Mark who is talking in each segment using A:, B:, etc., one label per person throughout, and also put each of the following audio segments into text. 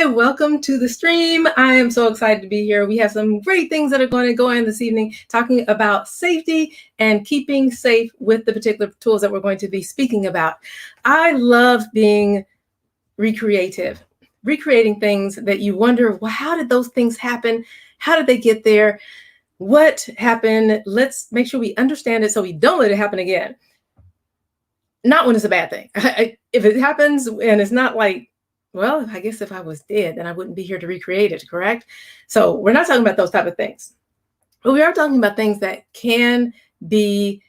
A: Hi, welcome to the stream. I am so excited to be here. We have some great things that are going to go on this evening, talking about safety and keeping safe with the particular tools that we're going to be speaking about. I love being recreating things that you wonder, well, how did those things happen? How did they get there? What happened? Let's make sure we understand it so we don't let it happen again. Not when it's a bad thing. If it happens and it's not like, well, I guess if I was dead, then I wouldn't be here to recreate it, correct? So we're not talking about those type of things. But we are talking about things that can be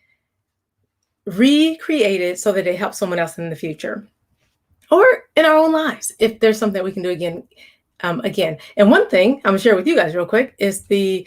A: recreated so that it helps someone else in the future or in our own lives, if there's something we can do again. And one thing I'm gonna share with you guys real quick is the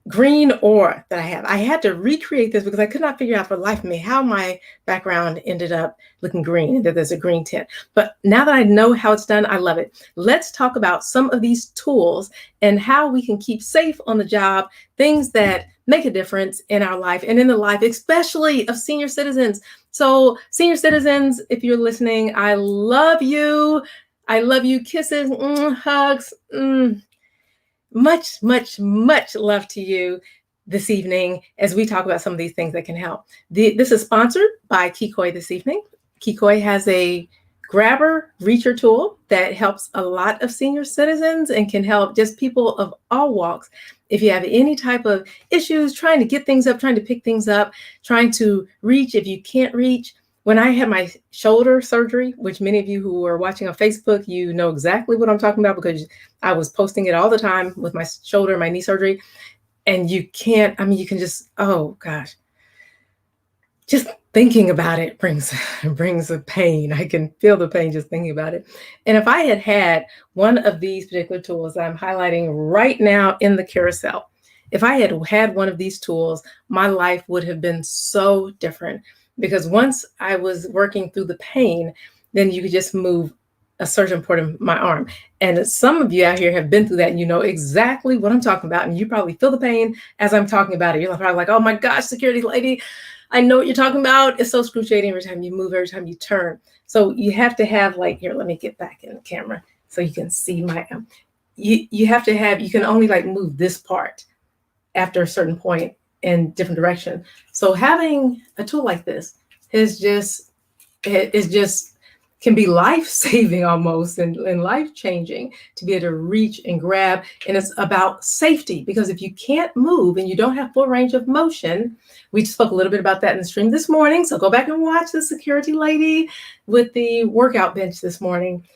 A: green aura that I have. I had to recreate this because I could not figure out for the life of me how my background ended up looking green and that there's a green tint. But now that I know how it's done, I love it. Let's talk about some of these tools and how we can keep safe on the job, things that make a difference in our life and in the life, especially of senior citizens. So senior citizens, if you're listening, I love you. I love you. Kisses, hugs. Much, much, much love to you this evening as we talk about some of these things that can help. This is sponsored by Kikoi this evening. Kikoi has a grabber reacher tool that helps a lot of senior citizens and can help just people of all walks. If you have any type of issues, trying to get things up, trying to pick things up, trying to reach if you can't reach. When I had my shoulder surgery, which many of you who are watching on Facebook, you know exactly what I'm talking about because I was posting it all the time with my shoulder, my knee surgery. And you can just, oh gosh, just thinking about it brings a pain. I can feel the pain just thinking about it. And if I had had one of these particular tools that I'm highlighting right now in the carousel, if I had had one of these tools, my life would have been so different. Because once I was working through the pain, then you could just move a surgeon port in my arm. And some of you out here have been through that and you know exactly what I'm talking about. And you probably feel the pain as I'm talking about it. You're probably like, oh my gosh, security lady, I know what you're talking about. It's so excruciating every time you move, every time you turn. So you have to have here, let me get back in the camera so you can see my, you have to have, you can only move this part after a certain point in different direction. So having a tool like this is just can be life-saving almost and life-changing to be able to reach and grab. And it's about safety because if you can't move and you don't have full range of motion, we spoke a little bit about that in the stream this morning. So go back and watch the security lady with the workout bench this morning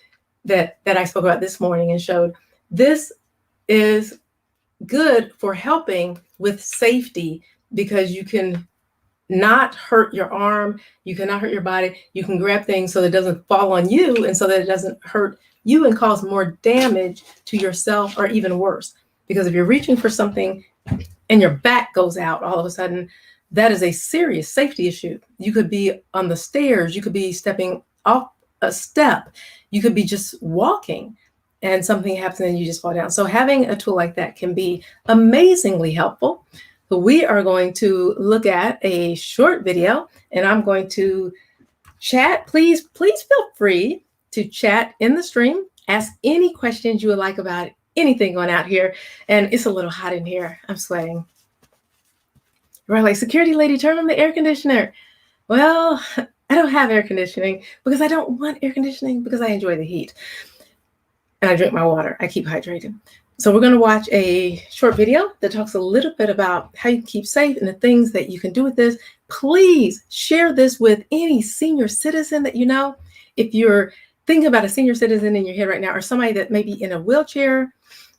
A: that I spoke about this morning and showed. This is good for helping with safety because you can not hurt your arm, you cannot hurt your body, you can grab things so that it doesn't fall on you and so that it doesn't hurt you and cause more damage to yourself or even worse. Because if you're reaching for something and your back goes out all of a sudden, that is a serious safety issue. You could be on the stairs, you could be stepping off a step, you could be just walking and something happens and you just fall down. So having a tool like that can be amazingly helpful. So we are going to look at a short video and I'm going to chat. Please feel free to chat in the stream. Ask any questions you would like about anything going out here. And it's a little hot in here. I'm sweating. Right, like security lady, turn on the air conditioner. Well, I don't have air conditioning because I don't want air conditioning because I enjoy the heat. And I drink my water. I keep hydrated. So we're going to watch a short video that talks a little bit about how you can keep safe and the things that you can do with this. Please share this with any senior citizen that you know. If you're thinking about a senior citizen in your head right now, or somebody that may be in a wheelchair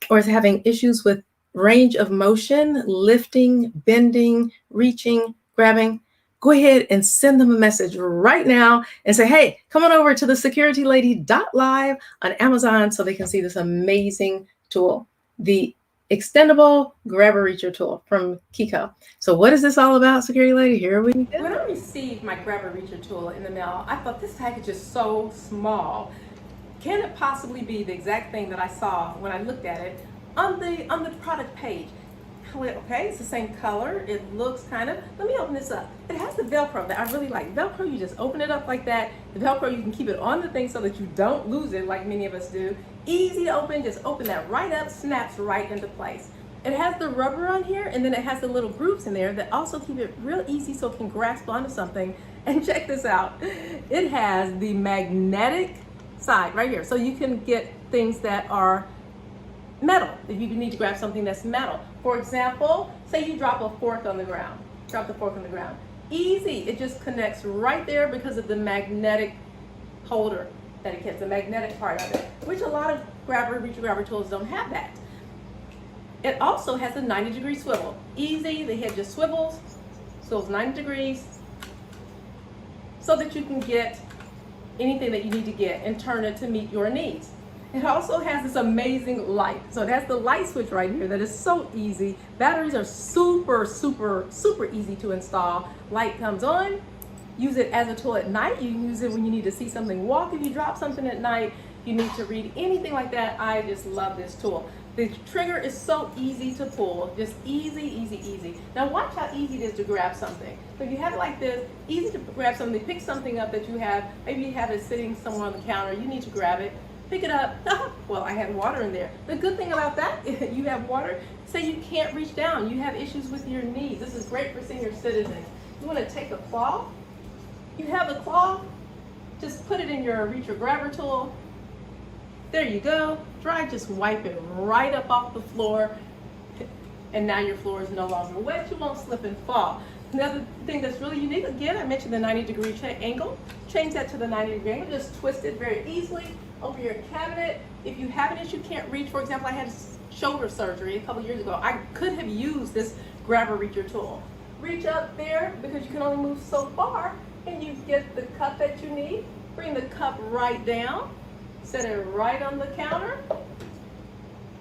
A: or is having issues with range of motion, lifting, bending, reaching, grabbing, go ahead and send them a message right now and say, hey, come on over to the securitylady.live on Amazon so they can see this amazing tool, the extendable grabber reacher tool from Kiko. So what is this all about, security lady? Here we go. When I received my grabber reacher tool in the mail, I thought this package is so small. Can it possibly be the exact thing that I saw when I looked at it on the product page? Okay, it's the same color. It looks kind of, let me open this up. It has the Velcro that I really like. Velcro, you just open it up like that. The Velcro, you can keep it on the thing so that you don't lose it like many of us do. Easy to open, just open that right up, snaps right into place. It has the rubber on here, and then it has the little grooves in there that also keep it real easy so it can grasp onto something. And check this out. It has the magnetic side right here. So you can get things that are metal, if you need to grab something that's metal. For example, say you drop a fork on the ground. Drop the fork on the ground. Easy, it just connects right there because of the magnetic holder that it gets, the magnetic part of it, which a lot of reach grabber tools don't have that. It also has a 90-degree swivel. Easy, the head just swivels 90 degrees, so that you can get anything that you need to get and turn it to meet your needs. It also has this amazing light. So it has the light switch right here that is so easy. Batteries are super, super, super easy to install. Light comes on. Use it as a tool at night. You can use it when you need to see something walk. If you drop something at night, you need to read anything like that. I just love this tool. The trigger is so easy to pull, just easy, easy, easy. Now watch how easy it is to grab something. So if you have it like this, easy to grab something, pick something up that you have, maybe you have it sitting somewhere on the counter, you need to grab it, pick it up. Well, I had water in there. The good thing about that, you have water, say you can't reach down, you have issues with your knees. This is great for senior citizens. You want to take a cloth, you have a cloth, just put it in your reacher grabber tool. There you go. Dry, just wipe it right up off the floor, and now your floor is no longer wet. You won't slip and fall. Another thing that's really unique, again, I mentioned the 90-degree angle. Change that to the 90-degree angle. Just twist it very easily over your cabinet. If you have an issue, can't reach, for example, I had shoulder surgery a couple years ago. I could have used this grabber reacher tool. Reach up there because you can only move so far, and you get the cup that you need. Bring the cup right down. Set it right on the counter,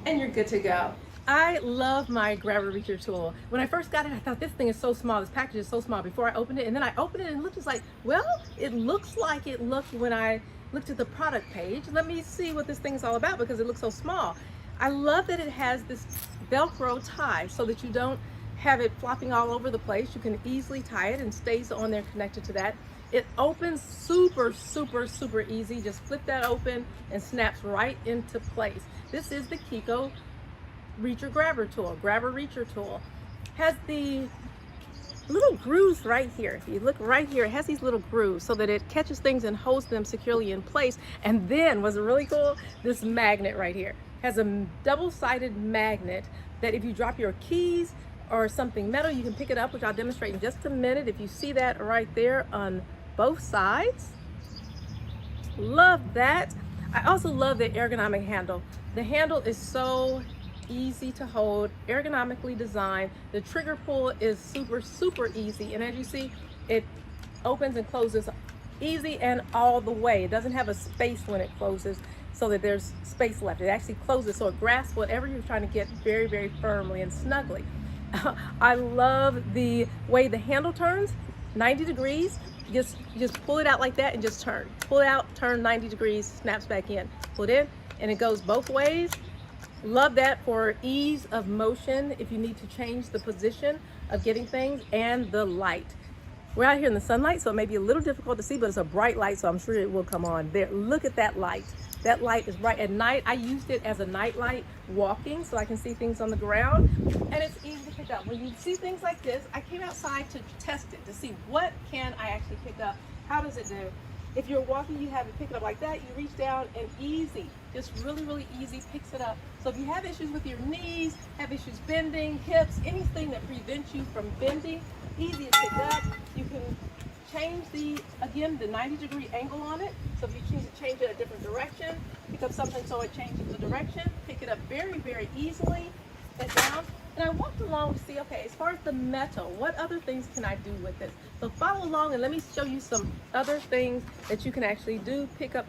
A: and you're good to go. I love my grabber reacher tool. When I first got it, I thought this thing is so small, this package is so small before I opened it, and then I opened it and it looked just like, well, it looks like it looked when I looked at the product page. Let me see what this thing is all about because it looks so small. I love that it has this Velcro tie so that you don't have it flopping all over the place. You can easily tie it and stays on there connected to that. It opens super, super, super easy. Just flip that open and snaps right into place. This is the Kiko reacher grabber tool, grabber reacher tool. Has the little grooves right here. If you look right here, it has these little grooves so that it catches things and holds them securely in place. And then, what's really cool, this magnet right here has a double-sided magnet that if you drop your keys or something metal, you can pick it up, which I'll demonstrate in just a minute. If you see that right there on both sides. Love that. I also love the ergonomic handle. The handle is so easy to hold, ergonomically designed. The trigger pull is super, super easy. And as you see, it opens and closes easy and all the way. It doesn't have a space when it closes so that there's space left. It actually closes so it grasps whatever you're trying to get very, very firmly and snugly. I love the way the handle turns, 90 degrees. Just pull it out like that and just turn. Pull it out, turn 90 degrees, snaps back in. Pull it in, and it goes both ways. Love that for ease of motion if you need to change the position of getting things, and the light. We're out here in the sunlight, so it may be a little difficult to see, but it's a bright light, so I'm sure it will come on. There, look at that light. That light is bright at night. I used it as a night light walking so I can see things on the ground, and it's easy to pick up. When you see things like this, I came outside to test it, to see what can I actually pick up. How does it do? If you're walking, you have it pick it up like that. You reach down and easy, just really, really easy, picks it up. So if you have issues with your knees, have issues bending, hips, anything that prevents you from bending, easy to pick up. You can change the 90-degree angle on it. So if you choose to change it a different direction, pick up something so it changes the direction, pick it up very, very easily and down. And I walked along to see, okay, as far as the metal, what other things can I do with this? So follow along and let me show you some other things that you can actually do. Pick up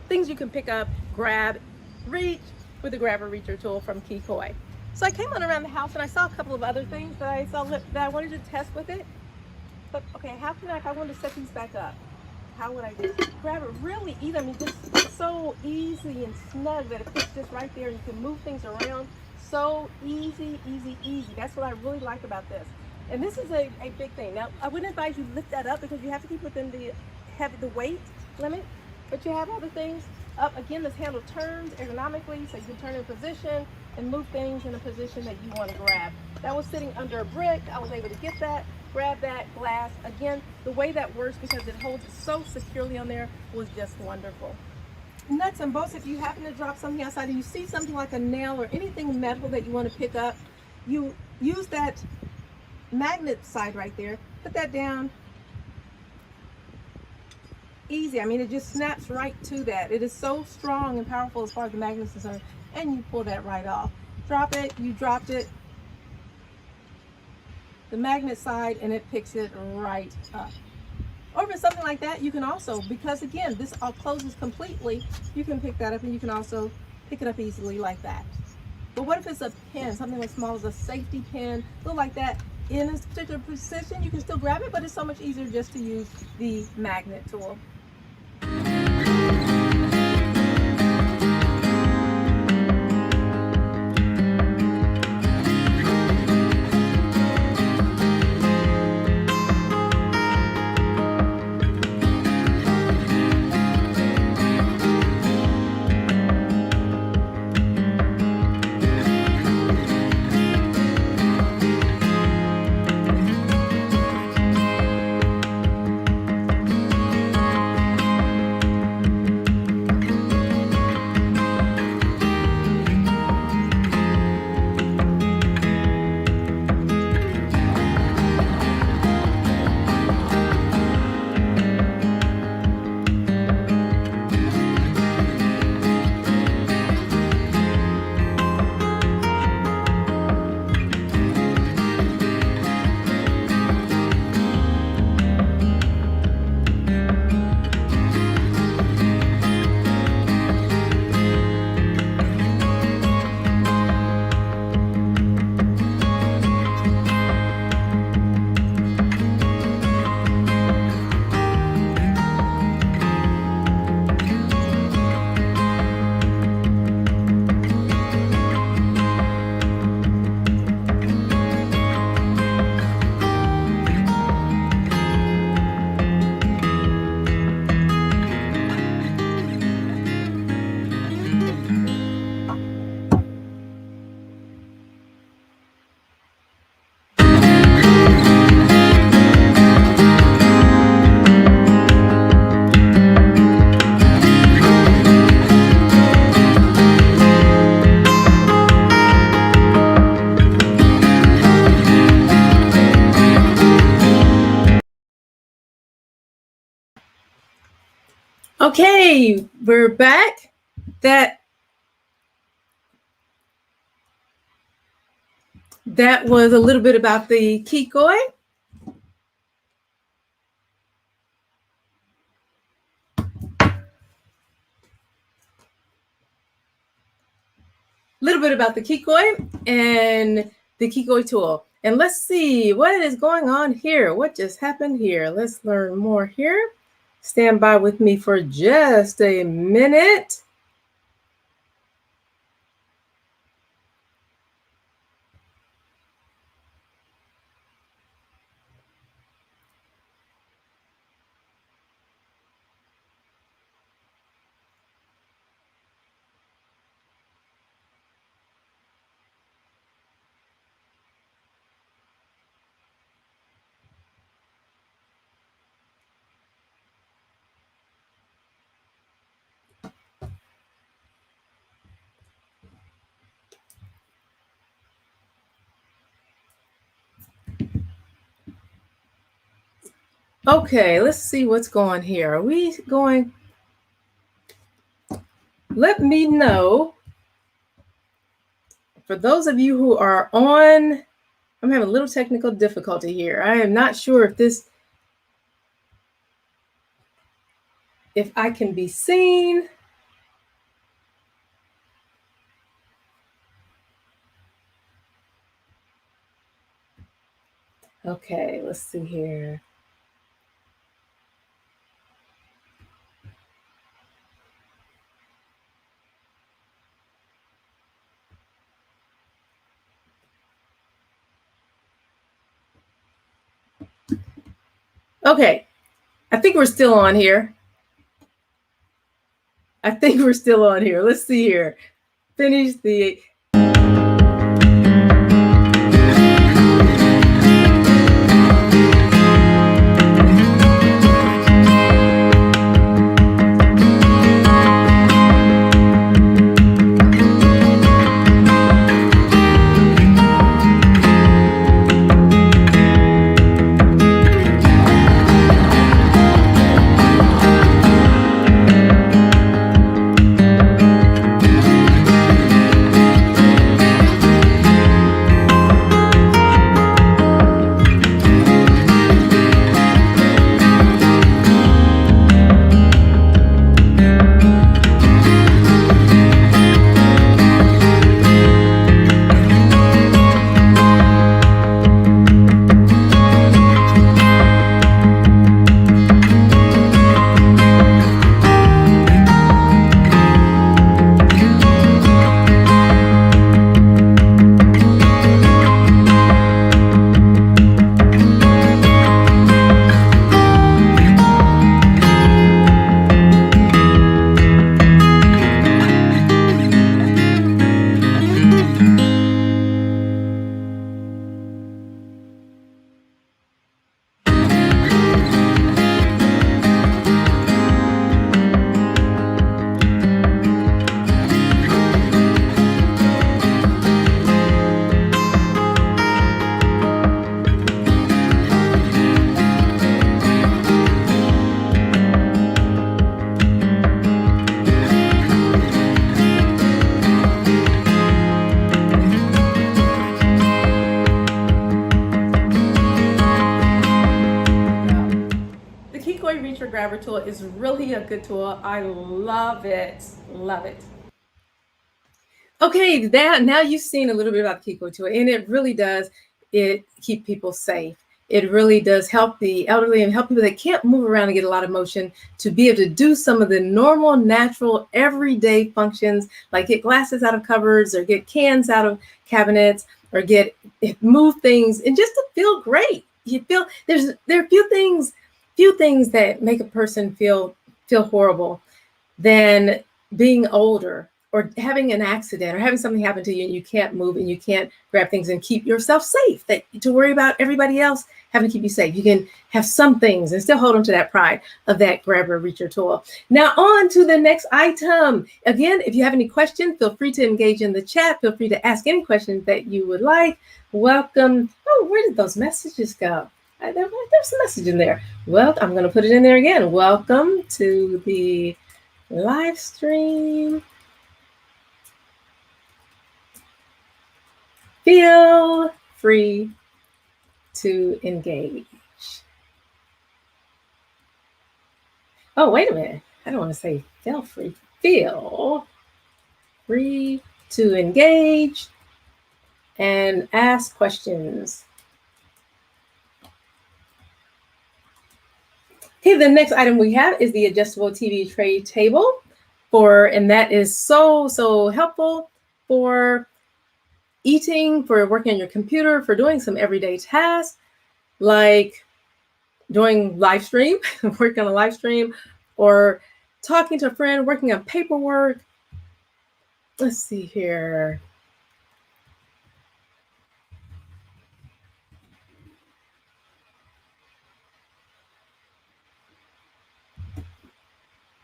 A: things you can pick up, grab, reach with the grabber reacher tool from Kiko. So I came on around the house and I saw a couple of other things that I saw that I wanted to test with it. But okay, how can I, if I wanted to set these back up, how would I just grab it really easy? I mean, just so easy and snug that it fits just right there. You can move things around So easy, easy, easy. That's what I really like about this. And this is a big thing. Now, I wouldn't advise you lift that up because you have to keep within the weight limit. But you have other things up. Again, this handle turns ergonomically, so you can turn in position and move things in a position that you want to grab. That was sitting under a brick. I was able to get that, grab that glass. Again, the way that works, because it holds it so securely on there, was just wonderful. Nuts and bolts, if you happen to drop something outside and you see something like a nail or anything metal that you want to pick up, you use that magnet side right there, put that down, easy. I mean, it just snaps right to that. It is so strong and powerful as far as the magnet is concerned, and you pull that right off. Drop it, you dropped it, the magnet side, and it picks it right up. Or if it's something like that, you can also, because again, this all closes completely, you can pick that up and you can also pick it up easily like that. But what if it's a pin, something as small as a safety pin, look like that, in a particular position, you can still grab it, but it's so much easier just to use the magnet tool. Okay, we're back. That was a little bit about the Kikoi. Little bit about the Kikoi and the Kikoi tool. And let's see what is going on here. What just happened here? Let's learn more here. Stand by with me for just a minute. Okay, let's see what's going here. Are we going? Let me know. For those of you who are on, I'm having a little technical difficulty here. I am not sure if I can be seen. Okay, let's see here. Okay, I think we're still on here. Let's see here. Finish the. The Kikoi Reacher Grabber tool is really a good tool. I love it. Love it. Okay, now you've seen a little bit about the Kikoi tool, and it really does keep people safe. It really does help the elderly and help people that can't move around and get a lot of motion to be able to do some of the normal, natural, everyday functions, like get glasses out of cupboards or get cans out of cabinets or move things and just to feel great. You feel there are few things that make a person feel horrible than being older or having an accident or having something happen to you and you can't move and you can't grab things and keep yourself safe, that to worry about everybody else having to keep you safe. You can have some things and still hold on to that pride of that grabber reacher tool. Now on to the next item. Again, if you have any questions, feel free to engage in the chat. Feel free to ask any questions that you would like. Welcome. Oh, where did those messages go? There's a message in there. Well, I'm going to put it in there again. Welcome to the live stream. Feel free to engage. Oh, wait a minute. I don't want to say feel free. Feel free to engage and ask questions. Okay, the next item we have is the adjustable TV tray table and that is so helpful for eating, for working on your computer, for doing some everyday tasks like doing live stream, working on a live stream, or talking to a friend, working on paperwork. Let's see here.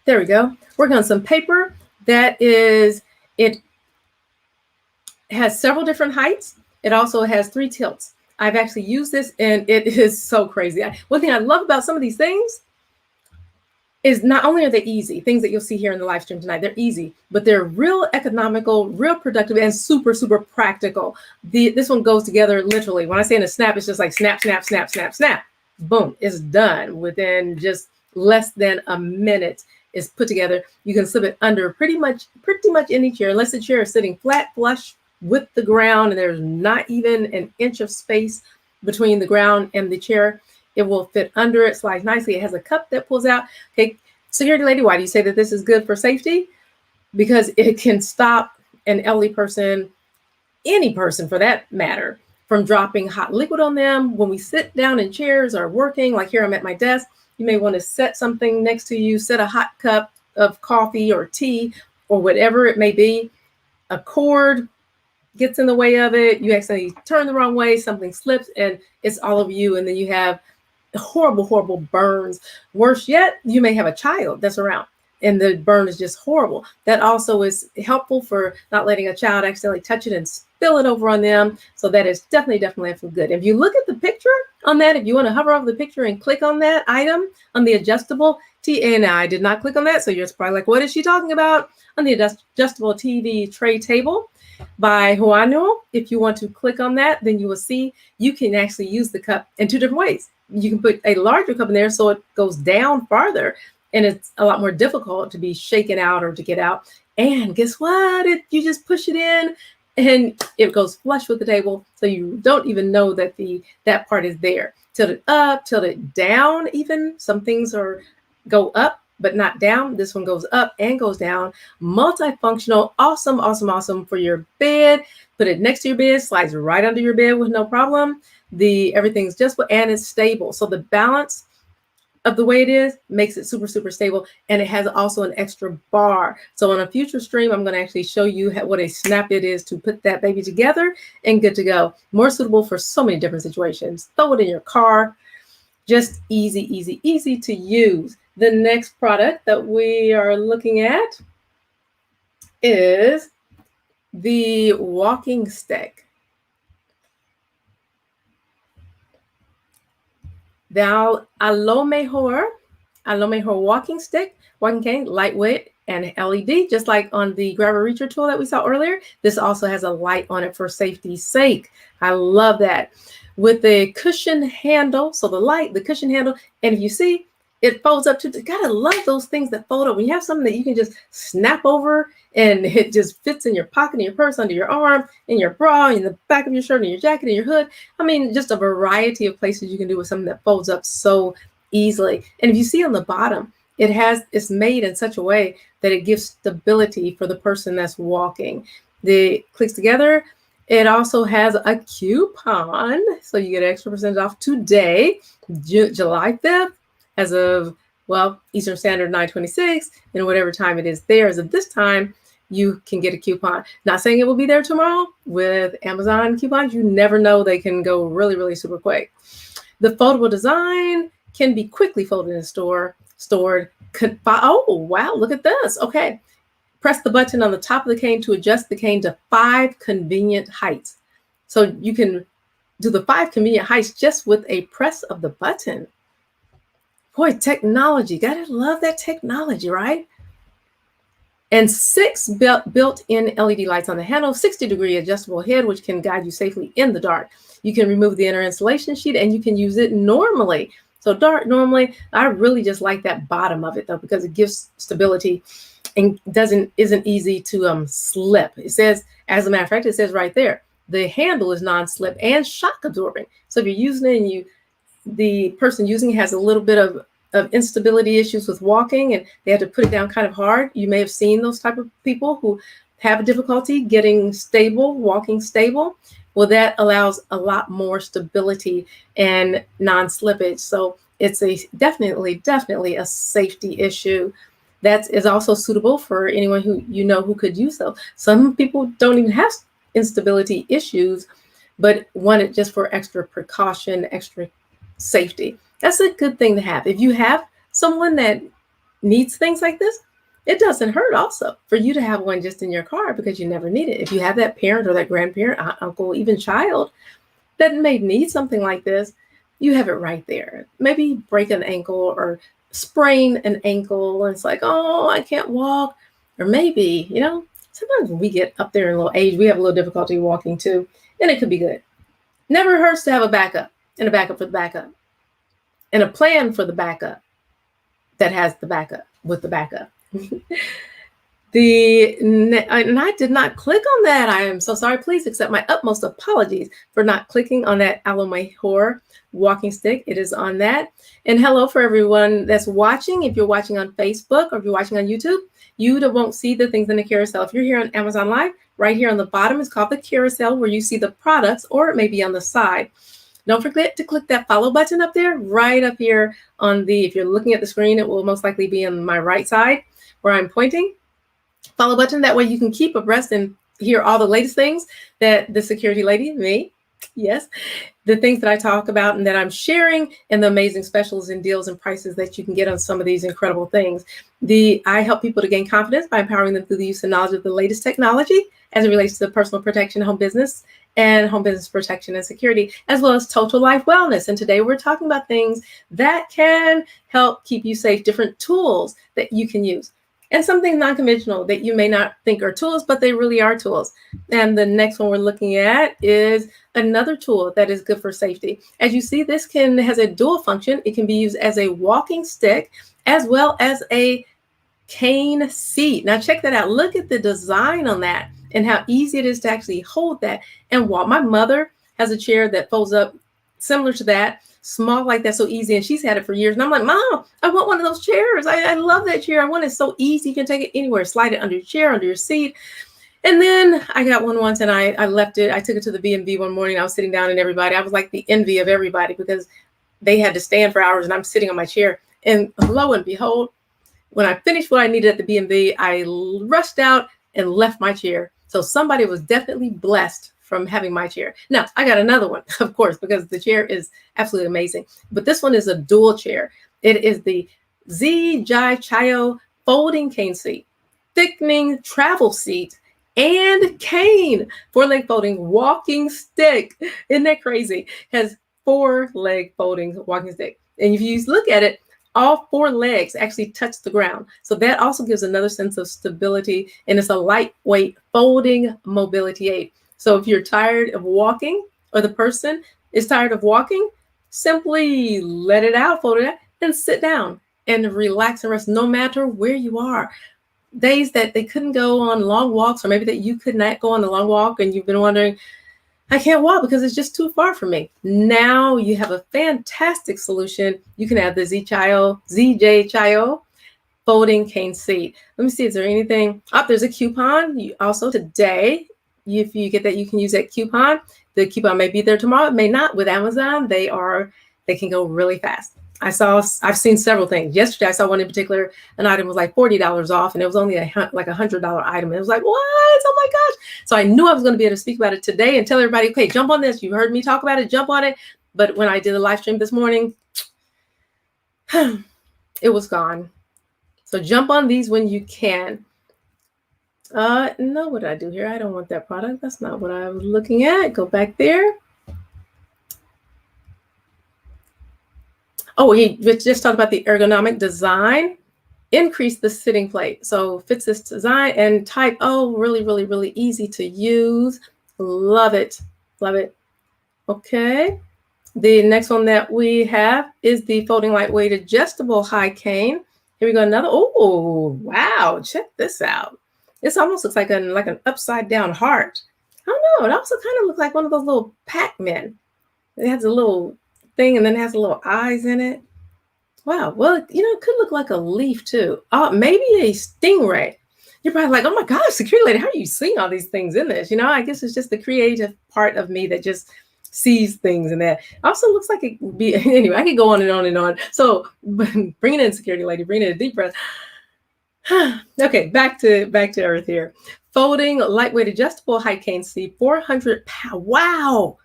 A: There we go. Working on some paper it has several different heights. It also has 3 tilts. I've actually used this and it is so crazy. One thing I love about some of these things is not only are they easy, things that you'll see here in the live stream tonight, they're easy, but they're real economical, real productive, and super practical. This one goes together literally. When I say in a snap, it's just like snap, snap, snap, snap, snap. Boom, it's done within just less than a minute. It's put together. You can slip it under pretty much any chair, unless the chair is sitting flat, flush with the ground, and there's not even an inch of space between the ground and the chair. It will fit under it, slides nicely. It has a cup that pulls out. Okay, security lady, why do you say that this is good for safety? Because it can stop an elderly person, any person for that matter, from dropping hot liquid on them. When we sit down in chairs or working, like here I'm at my desk, you may want to set something next to you, set a hot cup of coffee or tea or whatever it may be. A cord gets in the way of it, you accidentally turn the wrong way, something slips, and it's all of you, and then you have horrible, horrible burns. Worse yet, you may have a child that's around and the burn is just horrible. That also is helpful for not letting a child accidentally touch it and spill it over on them. So that is definitely good. If you look at the picture on that, if you want to hover over the picture and click on that item on the adjustable and I did not click on that, so you're probably like, what is she talking about? On the adjustable TV tray table by Juano, if you want to click on that, then you will see you can actually use the cup in two different ways. You can put a larger cup in there so it goes down farther, and it's a lot more difficult to be shaken out or to get out. And guess what? You just push it in and it goes flush with the table, so you don't even know that that part is there. Tilt it up, tilt it down even. Some things go up but not down. This one goes up and goes down. Multifunctional, awesome for your bed. Put it next to your bed, slides right under your bed with no problem. Everything's just, and it's stable. So the balance of the way it is makes it super stable, and it has also an extra bar. So on a future stream, I'm going to actually show you what a snap it is to put that baby together and good to go. More suitable for so many different situations. Throw it in your car. Just easy to use. The next product that we are looking at is the walking stick. The a lo mejor walking cane, lightweight and LED, just like on the grabber reacher tool that we saw earlier. This also has a light on it for safety's sake. I love that. With the cushion handle, so the cushion handle, and if you see, it folds up to, gotta love those things that fold up. When you have something that you can just snap over and it just fits in your pocket, in your purse, under your arm, in your bra, in the back of your shirt, in your jacket, in your hood. I mean, just a variety of places you can do with something that folds up so easily. And if you see on the bottom, it's made in such a way that it gives stability for the person that's walking. It clicks together. It also has a coupon, so you get extra % off today, July 5th, as of, Eastern Standard 9:26, and whatever time it is there. As of this time, you can get a coupon. Not saying it will be there tomorrow. With Amazon coupons, you never know. They can go really super quick. The foldable design can be quickly folded and stored. Oh, wow, look at this. Okay. Press the button on the top of the cane to adjust the cane to 5 convenient heights. So you can do the 5 convenient heights just with a press of the button. Boy, technology. Gotta love that technology, right? And 6 built-in LED lights on the handle, 60-degree adjustable head, which can guide you safely in the dark. You can remove the inner insulation sheet and you can use it normally. So dark normally, I really just like that bottom of it though, because it gives stability and isn't easy to slip. It says, as a matter of fact, it says right there, the handle is non-slip and shock absorbing. So if you're using it and the person using it has a little bit of instability issues with walking and they have to put it down kind of hard, you may have seen those type of people who have difficulty getting stable, walking stable. Well, that allows a lot more stability and non-slippage. So it's definitely a safety issue. That is also suitable for anyone who could use those. Some people don't even have instability issues, but want it just for extra precaution, extra safety. That's a good thing to have. If you have someone that needs things like this, it doesn't hurt also for you to have one just in your car because you never need it. If you have that parent or that grandparent, aunt, uncle, even child that may need something like this, you have it right there. Maybe break an ankle or sprain an ankle and it's like, oh, I can't walk. Or maybe, sometimes when we get up there in a little age, we have a little difficulty walking too, and it could be good. Never hurts to have a backup and a backup for the backup and a plan for the backup that has the backup with the backup. And I did not click on that. I am so sorry. Please accept my utmost apologies for not clicking on that Alomahor walking stick. It is on that. And hello for everyone that's watching. If you're watching on Facebook or if you're watching on YouTube, you won't see the things in the carousel. If you're here on Amazon Live, right here on the bottom is called the carousel, where you see the products, or it may be on the side. Don't forget to click that follow button up there, right up here if you're looking at the screen, it will most likely be on my right side where I'm pointing. Follow button. That way you can keep abreast and hear all the latest things that the security lady, me, yes, the things that I talk about and that I'm sharing, and the amazing specials and deals and prices that you can get on some of these incredible things. I help people to gain confidence by empowering them through the use and knowledge of the latest technology as it relates to personal protection, home business, and home business protection and security, as well as total life wellness. And today we're talking about things that can help keep you safe, different tools that you can use, and something non-conventional that you may not think are tools, but they really are tools. And the next one we're looking at is another tool that is good for safety. As you see, this has a dual function. It can be used as a walking stick as well as a cane seat. Now check that out. Look at the design on that and how easy it is to actually hold that and walk. My mother has a chair that folds up similar to that, small like that, so easy, and she's had it for years. And I'm like, Mom, I want one of those chairs. I love that chair. I want it so easy. You can take it anywhere, slide it under your chair, under your seat. And then I got one once and I left it. I took it to the B&B one morning. I was sitting down and I was like the envy of everybody because they had to stand for hours and I'm sitting on my chair. And lo and behold, when I finished what I needed at the B&B, I rushed out and left my chair. So somebody was definitely blessed from having my chair. Now, I got another one, of course, because the chair is absolutely amazing. But this one is a dual chair. It is the Jai Chayo folding cane seat, thickening travel seat, and cane, 4-leg folding walking stick. Isn't that crazy? Has 4-leg folding walking stick. And if you look at it, all 4 legs actually touch the ground. So that also gives another sense of stability, and it's a lightweight folding mobility aid. So if you're tired of walking, or the person is tired of walking, simply let it out, fold it out, and sit down and relax and rest no matter where you are. Days that they couldn't go on long walks, or maybe that you could not go on the long walk and you've been wondering, I can't walk because it's just too far for me. Now you have a fantastic solution. You can have the ZJ Chayo folding cane seat. Let me see, is there anything? Oh, there's a coupon. Also today, if you get that, you can use that coupon. The coupon may be there tomorrow, it may not. With Amazon, they can go really fast. I've seen several things. Yesterday, I saw one in particular. An item was like $40 off, and it was only like $100 item. And it was like, what? Oh my gosh! So I knew I was going to be able to speak about it today and tell everybody, okay, jump on this. You heard me talk about it, jump on it. But when I did the live stream this morning, it was gone. So jump on these when you can. No, what did I do here? I don't want that product. That's not what I was looking at. Go back there. Oh, he just talked about the ergonomic design. Increase the sitting plate. So fits this design and type. Oh, really, really, really easy to use. Love it. Love it. Okay. The next one that we have is the folding lightweight adjustable high cane. Here we go. Another. Oh, wow. Check this out. This almost looks like an upside down heart. I don't know. It also kind of looks like one of those little Pac-Men. It has a little thing and then it has a little eyes in it. Wow. Well, it could look like a leaf too. Maybe a stingray. You're probably like, oh my gosh, security lady, how are you seeing all these things in this? I guess it's just the creative part of me that just sees things in that. Also looks like it would be, anyway, I could go on and on and on. So bring it in, security lady, bring in a deep breath. Okay, back to earth here. Folding lightweight adjustable high cane seat, 400 pounds. Wow.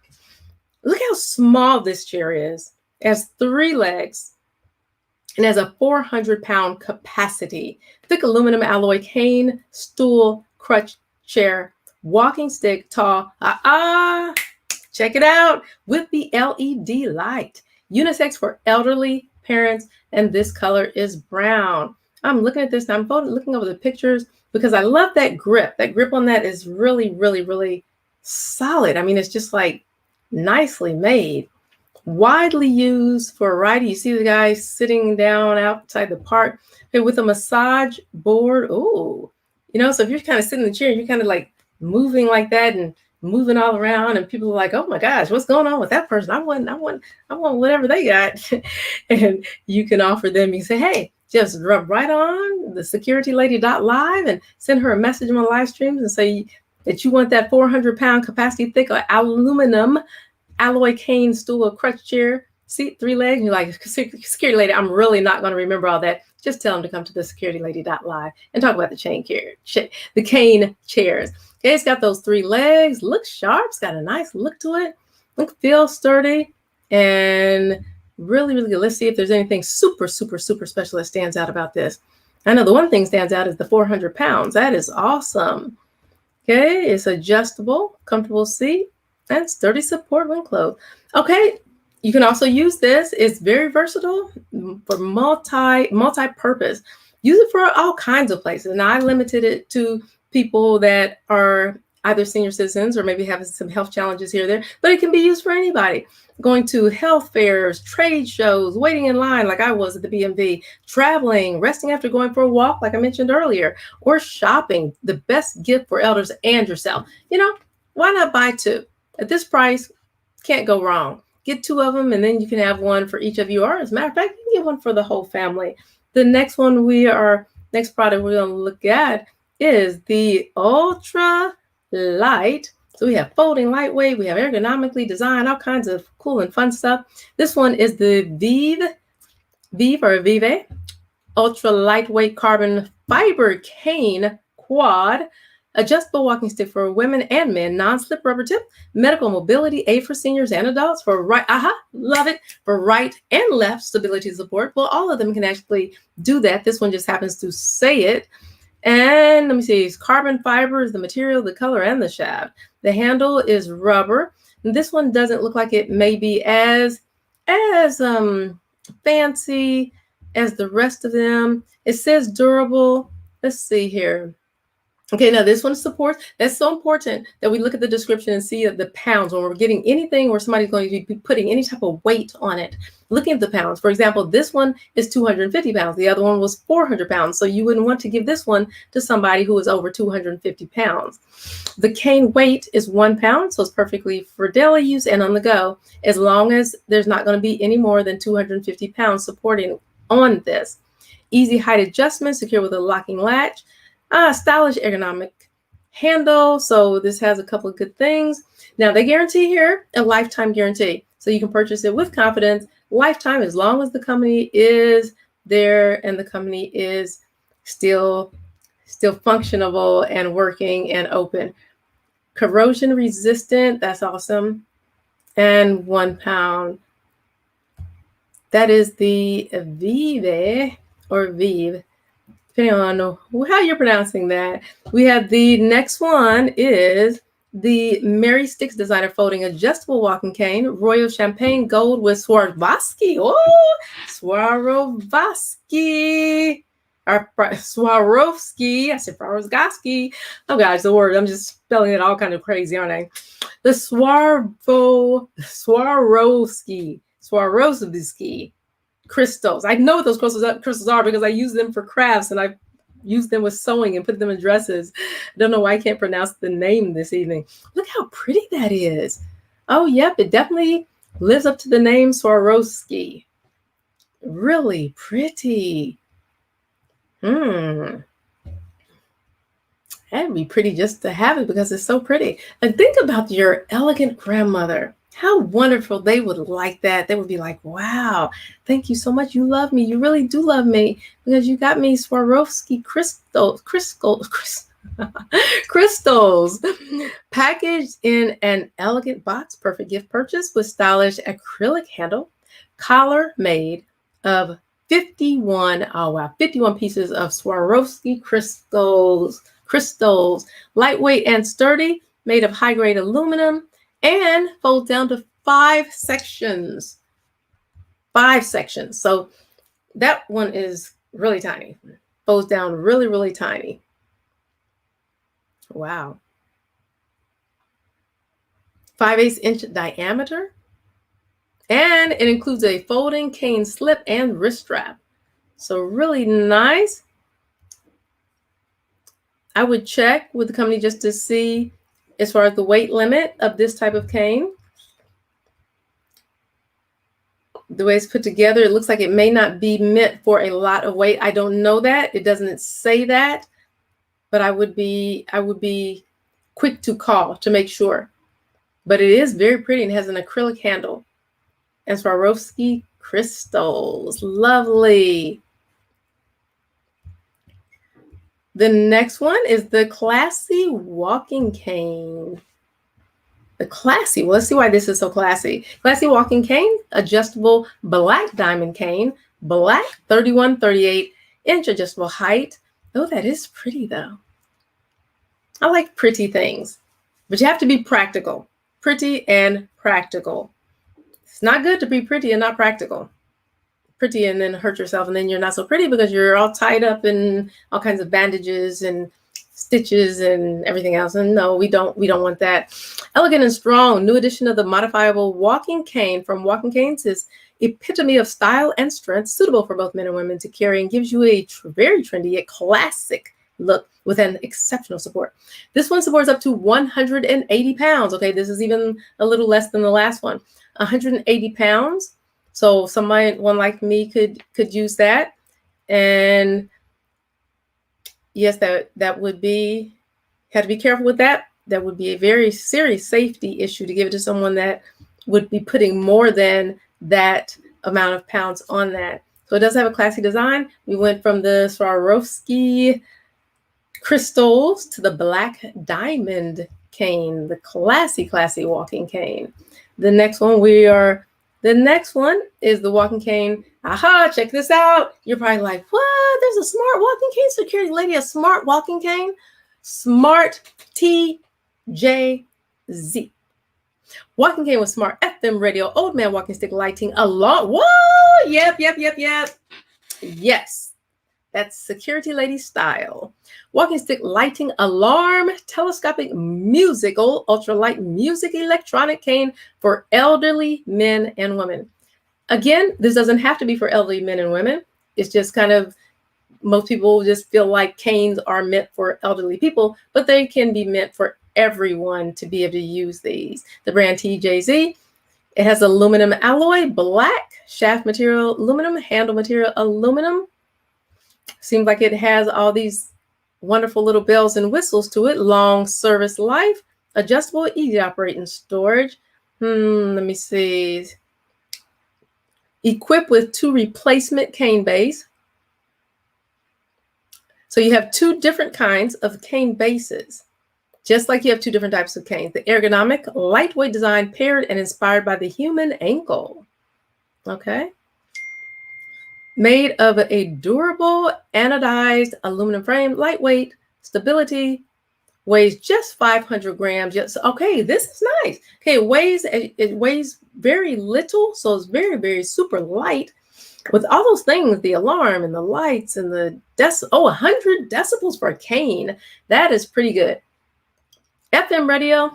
A: Look how small this chair is. It has 3 legs and has a 400-pound capacity. Thick aluminum alloy cane, stool, crutch, chair, walking stick, tall. Check it out with the LED light. Unisex for elderly parents, and this color is brown. I'm looking at this, I'm looking over the pictures because I love that grip. That grip on that is really, really, really solid. I mean, it's just like nicely made. Widely used for a variety. You see the guy sitting down outside the park with a massage board. Ooh, So if you're kind of sitting in the chair, you're kind of like moving like that and moving all around, and people are like, "Oh my gosh, what's going on with that person? I want whatever they got." And you can offer them. You say, "Hey, just rub right on the securitylady.live and send her a message on my live streams and say that you want that 400-pound capacity thick aluminum alloy cane stool crutch chair seat, 3 legs." And you're like, "Security lady, I'm really not going to remember all that." Just tell them to come to the securitylady.live and talk about the the cane chairs. Okay, it's got those 3 legs, looks sharp, it's got a nice look to it, feels sturdy, and really, really good. Let's see if there's anything super, super, super special that stands out about this. I know the one thing stands out is the 400 pounds. That is awesome. Okay, it's adjustable, comfortable seat, and sturdy support when closed. Okay, you can also use this. It's very versatile for multi-purpose. Use it for all kinds of places. And I limited it to people that are either senior citizens or maybe having some health challenges here or there, but it can be used for anybody. Going to health fairs, trade shows, waiting in line like I was at the BMV, traveling, resting after going for a walk like I mentioned earlier, or shopping. The best gift for elders and yourself. Why not buy 2? At this price, can't go wrong. Get 2 of them, and then you can have one for each of you. Or as a matter of fact, you can get one for the whole family. The next product we're going to look at is the Ultra Light. So we have folding lightweight, we have ergonomically designed, all kinds of cool and fun stuff. This one is the Vive Ultra Lightweight Carbon Fiber Cane Quad adjustable walking stick for women and men, non-slip rubber tip, medical mobility aid for seniors and adults for love it, for right and left stability support. Well, all of them can actually do that. This one just happens to say it. And let me see, carbon fiber is the material, the color, and the shaft. The handle is rubber. And this one doesn't look like it may be as fancy as the rest of them. It says durable. Let's see here. Okay, now this one supports. That's so important that we look at the description and see the pounds when we're getting anything where somebody's going to be putting any type of weight on it. Looking at the pounds, for example, this one is 250 pounds. The other one was 400 pounds. So you wouldn't want to give this one to somebody who is over 250 pounds. The cane weight is 1 pound, so it's perfectly for daily use and on the go, as long as there's not going to be any more than 250 pounds supporting on this. Easy height adjustment, secure with a locking latch. Stylish ergonomic handle. So this has a couple of good things. Now they guarantee here a lifetime guarantee. So you can purchase it with confidence, lifetime, as long as the company is there and the company is still functionable and working and open. Corrosion resistant. That's awesome. And 1 pound. That is the Vive or Vive, depending on how you're pronouncing that. We have the next one is the Mary Sticks Designer Folding Adjustable Walking Cane, Royal Champagne Gold with Swarovski. Oh, Swarovski. Or Swarovski. I said Swarovski. Oh gosh, the word. I'm just spelling it all kind of crazy, aren't I? The Swarovski crystals. I know what those crystals are because I use them for crafts and I use them with sewing and put them in dresses. I don't know why I can't pronounce the name this evening. Look how pretty that is. Oh, yep, it definitely lives up to the name Swarovski. Really pretty. That'd be pretty just to have it because it's so pretty. And think about your elegant grandmother. How wonderful they would like that. They would be like, wow, thank you so much. You love me. You really do love me because you got me Swarovski crystals packaged in an elegant box. Perfect gift purchase with stylish acrylic handle, collar made of 51 pieces of Swarovski crystals, lightweight and sturdy, made of high-grade aluminum, and folds down to 5 sections. 5 sections. So that one is really tiny. Folds down really, really tiny. Wow. 5/8 inch diameter. And it includes a folding cane slip and wrist strap. So really nice. I would check with the company just to see as far as the weight limit of this type of cane. The way it's put together, it looks like it may not be meant for a lot of weight. I don't know that. It doesn't say that, but I would be quick to call to make sure. But it is very pretty and has an acrylic handle. And Swarovski crystals. Lovely. The next one is the classy walking cane. The classy, well, let's see why this is so classy. Classy walking cane, adjustable black diamond cane, black 31-38-inch adjustable height. Oh, that is pretty though. I like pretty things, but you have to be practical. Pretty and practical. It's not good to be pretty and not practical. Pretty and then hurt yourself, and then you're not so pretty because you're all tied up in all kinds of bandages and stitches and everything else. And no, we don't want that. Elegant and strong, new edition of the modifiable walking cane from Walking Canes is epitome of style and strength, suitable for both men and women to carry, and gives you a very trendy yet classic look with an exceptional support. This one supports up to 180 pounds. Okay, this is even a little less than the last one. 180 pounds. So someone like me could use that. And yes, that would be, had to be careful with that. That would be a very serious safety issue to give it to someone that would be putting more than that amount of pounds on that. So it does have a classy design. We went from the Swarovski crystals to the black diamond cane, the classy walking cane. The next one is the walking cane. Aha, check this out. You're probably like, what? There's a smart walking cane? Security lady, a smart walking cane? Smart TJZ. Walking cane with smart FM radio, old man walking stick lighting, alarm. Whoa, yep. Yes, that's security lady style. Walking stick lighting, alarm, telescopic musical, ultralight music electronic cane for elderly men and women. Again, this doesn't have to be for elderly men and women. It's just kind of, most people just feel like canes are meant for elderly people, but they can be meant for everyone to be able to use these. The brand TJZ, it has aluminum alloy, black, shaft material, aluminum, handle material, aluminum. Seems like it has all these wonderful little bells and whistles to it. Long service life, adjustable, easy to operate and storage. Let me see. Equipped with 2 replacement cane bays. So you have 2 different kinds of cane bases, just like you have 2 different types of canes. The ergonomic, lightweight design paired and inspired by the human ankle. Okay. Made of a durable anodized aluminum frame, lightweight, stability, weighs just 500 grams. Yes, okay, this is nice. Okay, it weighs very little, so it's very, very super light. With all those things, the alarm and the lights and the 100 decibels for a cane. That is pretty good. FM radio,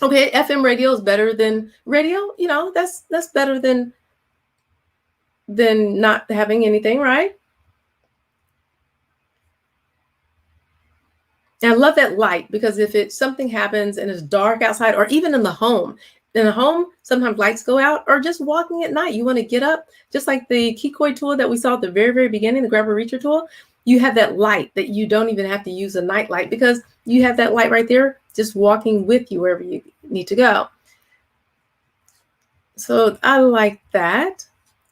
A: Okay, FM radio is better than radio. You know, that's better than not having anything, right? And I love that light, because if something happens and it's dark outside, or even in the home, sometimes lights go out, or just walking at night, you want to get up, just like the Kikoi tool that we saw at the very, very beginning, the grabber reacher tool. You have that light that you don't even have to use a night light, because you have that light right there, just walking with you wherever you need to go. So I like that.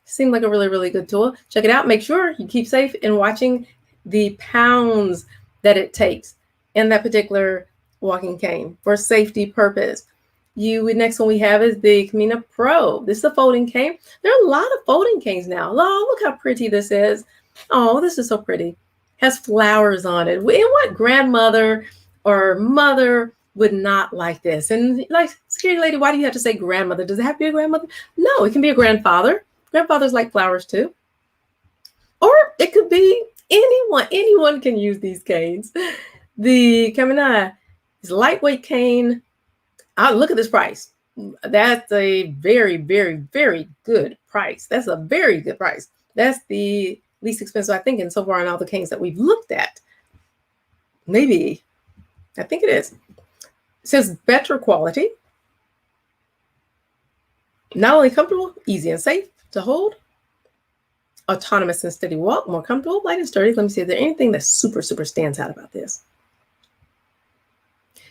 A: Seemed like a really, really good tool. Check it out. Make sure you keep safe in watching the pounds that it takes in that particular walking cane for safety purpose. Next one we have is the Camina Pro. This is a folding cane. There are a lot of folding canes now. Oh, look how pretty this is. Oh, this is so pretty. Has flowers on it. And what grandmother or mother would not like this? And like, security lady, why do you have to say grandmother? Does it have to be a grandmother? No, it can be a grandfather. Grandfathers like flowers too. Or it could be anyone. Anyone can use these canes. The Camina is a lightweight cane. Look at this price. That's a very, very, very good price. That's a very good price. That's the least expensive, I think, and so far on all the canes that we've looked at. Maybe, I think it is. It says better quality. Not only comfortable, easy and safe to hold. Autonomous and steady walk, more comfortable, light and sturdy. Let me see if there's anything that super stands out about this.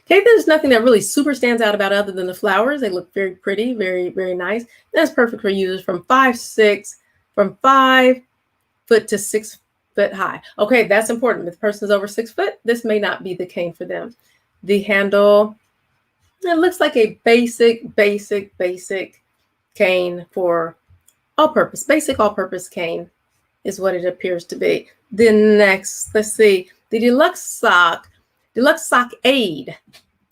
A: Okay, there's nothing that really super stands out about other than the flowers. They look very pretty, very nice. That's perfect for users from 5 foot to 6 foot high. Okay, that's important. If the person is over 6 foot, this may not be the cane for them. The handle, it looks like a basic cane for all-purpose. Basic all-purpose cane is what it appears to be. Then next, let's see, the Deluxe Sock Aid.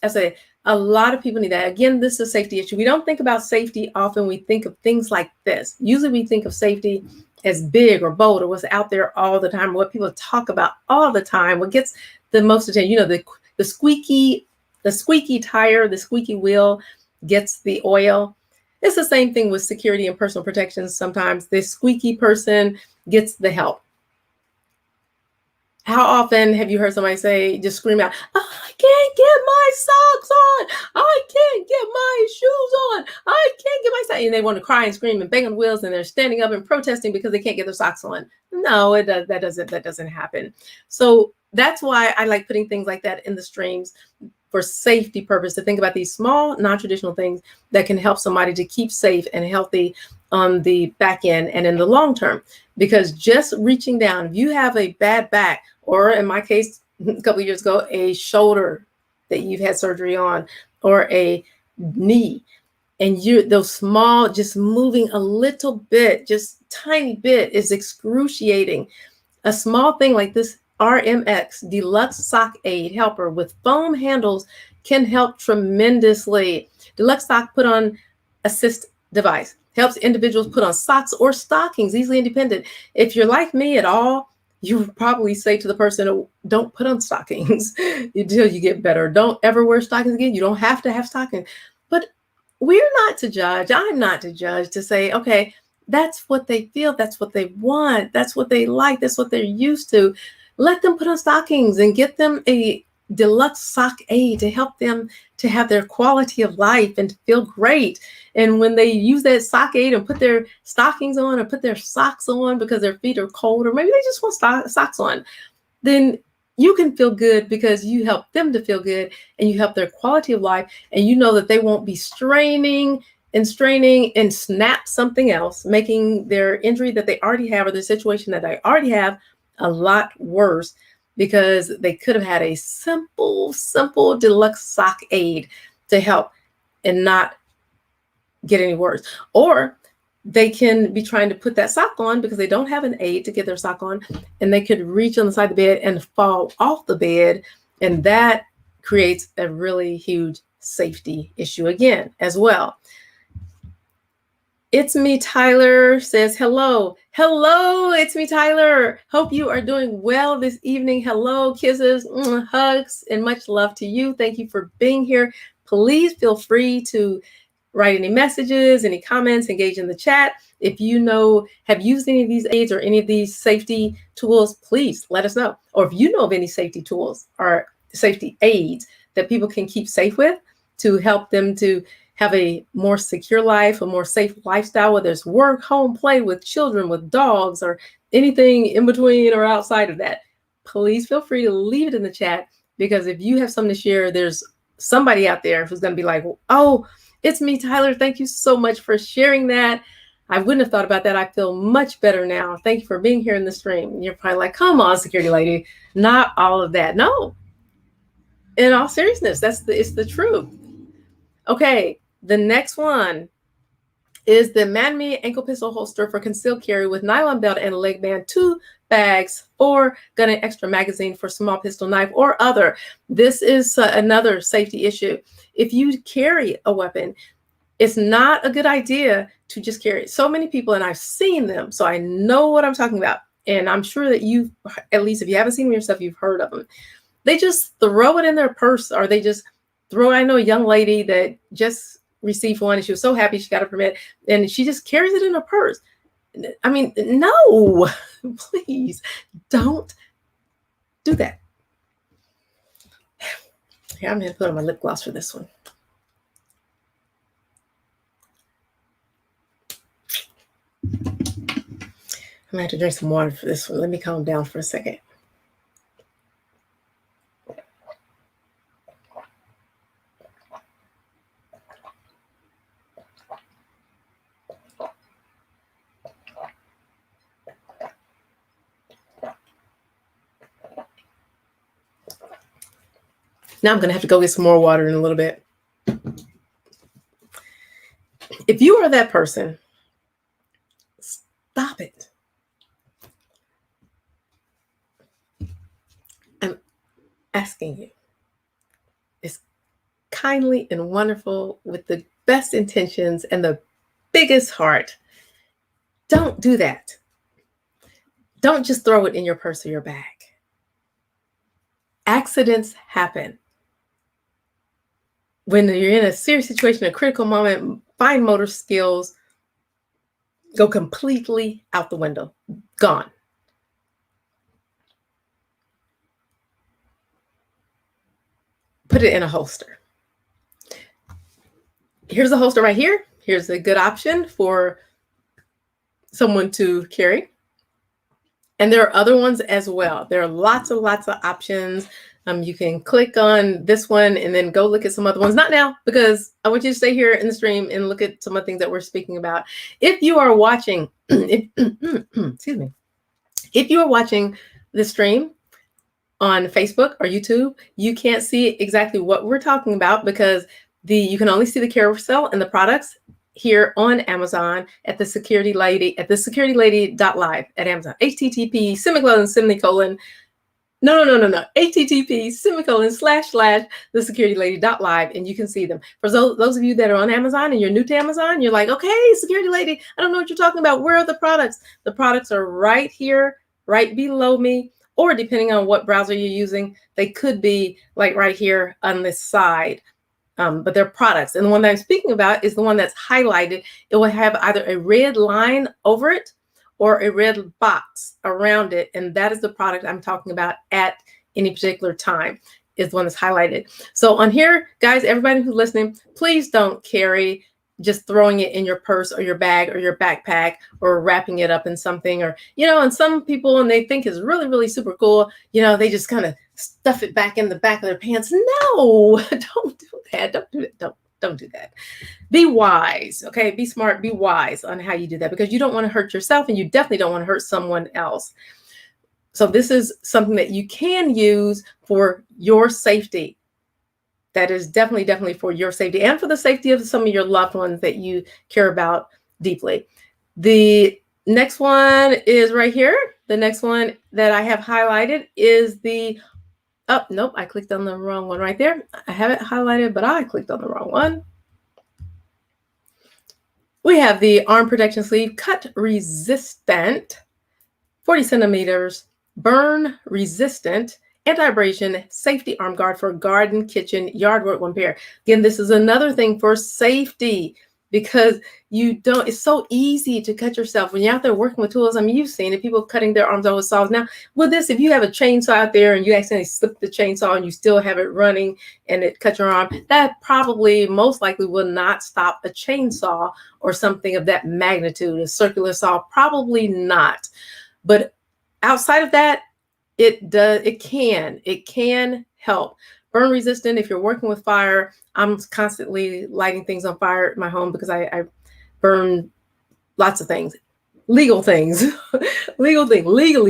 A: I a lot of people need that. Again, this is a safety issue. We don't think about safety often. We think of things like this. Usually we think of safety as big or bold or what's out there all the time, what people talk about all the time, what gets the most attention. You know, the squeaky tire, the squeaky wheel gets the oil. It's the same thing with security and personal protection. Sometimes the squeaky person gets the help. How often have you heard somebody say, just scream out, oh, I can't get my socks on. I can't get my shoes on. I can't get my socks. And they want to cry and scream and bang on wheels and they're standing up and protesting because they can't get their socks on. No, that doesn't happen. So that's why I like putting things like that in the streams for safety purpose, to think about these small, non-traditional things that can help somebody to keep safe and healthy on the back end and in the long term. Because just reaching down, if you have a bad back, or in my case, a couple of years ago, a shoulder that you've had surgery on, or a knee, and those small, just moving a little bit, just tiny bit is excruciating. A small thing like this RMX Deluxe Sock Aid Helper with foam handles can help tremendously. Deluxe Sock Put On Assist device helps individuals put on socks or stockings easily independent. If you're like me at all, you would probably say to the person, oh, don't put on stockings until you get better. Don't ever wear stockings again. You don't have to have stockings. But we're not to judge. I'm not to judge, to say, okay, that's what they feel. That's what they want. That's what they like. That's what they're used to. Let them put on stockings and get them a Deluxe Sock Aid to help them to have their quality of life and to feel great. And when they use that sock aid and put their stockings on or put their socks on because their feet are cold, or maybe they just want socks on, then you can feel good because you help them to feel good and you help their quality of life. And you know that they won't be straining and snap something else, making their injury that they already have or the situation that they already have a lot worse, because they could have had a simple Deluxe Sock Aid to help and not get any worse. Or they can be trying to put that sock on because they don't have an aid to get their sock on, and they could reach on the side of the bed and fall off the bed, and that creates a really huge safety issue again as well. It's Me Tyler says, hello, it's me Tyler. Hope you are doing well this evening. Hello, kisses, hugs, and much love to you. Thank you for being here. Please feel free to write any messages, any comments, engage in the chat. If you have used any of these aids or any of these safety tools, please let us know. Or if you know of any safety tools or safety aids that people can keep safe with to help them to have a more secure life, a more safe lifestyle, whether it's work, home, play with children, with dogs, or anything in between or outside of that, please feel free to leave it in the chat, because if you have something to share, there's somebody out there who's going to be like, oh, it's me, Tyler. Thank you so much for sharing that. I wouldn't have thought about that. I feel much better now. Thank you for being here in the stream. You're probably like, come on, security lady, not all of that. No, in all seriousness, it's the truth. Okay. The next one is the Man-Me ankle pistol holster for concealed carry with nylon belt and leg band, 2 bags, 4 gun and extra magazine for small pistol, knife, or other. This is another safety issue. If you carry a weapon, it's not a good idea to just carry it. So many people, and I've seen them, so I know what I'm talking about. And I'm sure that you, at least if you haven't seen them yourself, you've heard of them. They just throw it in their purse, or they just throw it. I know a young lady that just received one and she was so happy she got a permit, and she just carries it in her purse. I mean, no, please don't do that. Here, I'm going to put on my lip gloss for this one. I'm going to have to drink some water for this one. Let me calm down for a second. Now I'm going to have to go get some more water in a little bit. If you are that person, stop it. I'm asking you. It's kindly and wonderful with the best intentions and the biggest heart. Don't do that. Don't just throw it in your purse or your bag. Accidents happen. When you're in a serious situation, a critical moment, fine motor skills go completely out the window, gone. Put it in a holster. Here's a holster right here. Here's a good option for someone to carry. And there are other ones as well. There are lots of options. You can click on this one and then go look at some other ones. Not now, because I want you to stay here in the stream and look at some of the things that we're speaking about. If you are watching, excuse me, if you are watching the stream on Facebook or YouTube, you can't see exactly what we're talking about because you can only see the carousel and the products here on Amazon at the security lady at the securitylady.live at Amazon. HTTP semicolon HTTP / the securitylady.live, and you can see them. For those of you that are on Amazon and you're new to Amazon, you're like, okay, Security Lady, I don't know what you're talking about. Where are the products? The products are right here, right below me, or depending on what browser you're using, they could be like right here on this side. But they're products. And the one that I'm speaking about is the one that's highlighted. It will have either a red line over it or a red box around it. And that is the product I'm talking about at any particular time, is the one that's highlighted. So on here, guys, everybody who's listening, please don't carry just throwing it in your purse or your bag or your backpack or wrapping it up in something, or, and some people, and they think it's really, really super cool, they just kind of stuff it back in the back of their pants. No, don't do that. Don't do it. Don't do that. Be wise. Okay. Be smart. Be wise on how you do that, because you don't want to hurt yourself and you definitely don't want to hurt someone else. So this is something that you can use for your safety. That is definitely for your safety and for the safety of some of your loved ones that you care about deeply. The next one is right here. The next one that I have highlighted is nope, I clicked on the wrong one right there. I have it highlighted, but I clicked on the wrong one. We have the arm protection sleeve, cut resistant, 40 centimeters, burn resistant, anti-abrasion safety arm guard for garden, kitchen, yard work, one pair. Again, this is another thing for safety, because it's so easy to cut yourself when you're out there working with tools. I mean, you've seen it, people cutting their arms off with saws. Now, with this, if you have a chainsaw out there and you accidentally slip the chainsaw and you still have it running and it cut your arm, that probably most likely will not stop a chainsaw or something of that magnitude. A circular saw, probably not. But outside of that, it can help. Burn resistant, if you're working with fire. I'm constantly lighting things on fire at my home because I burn lots of things, legally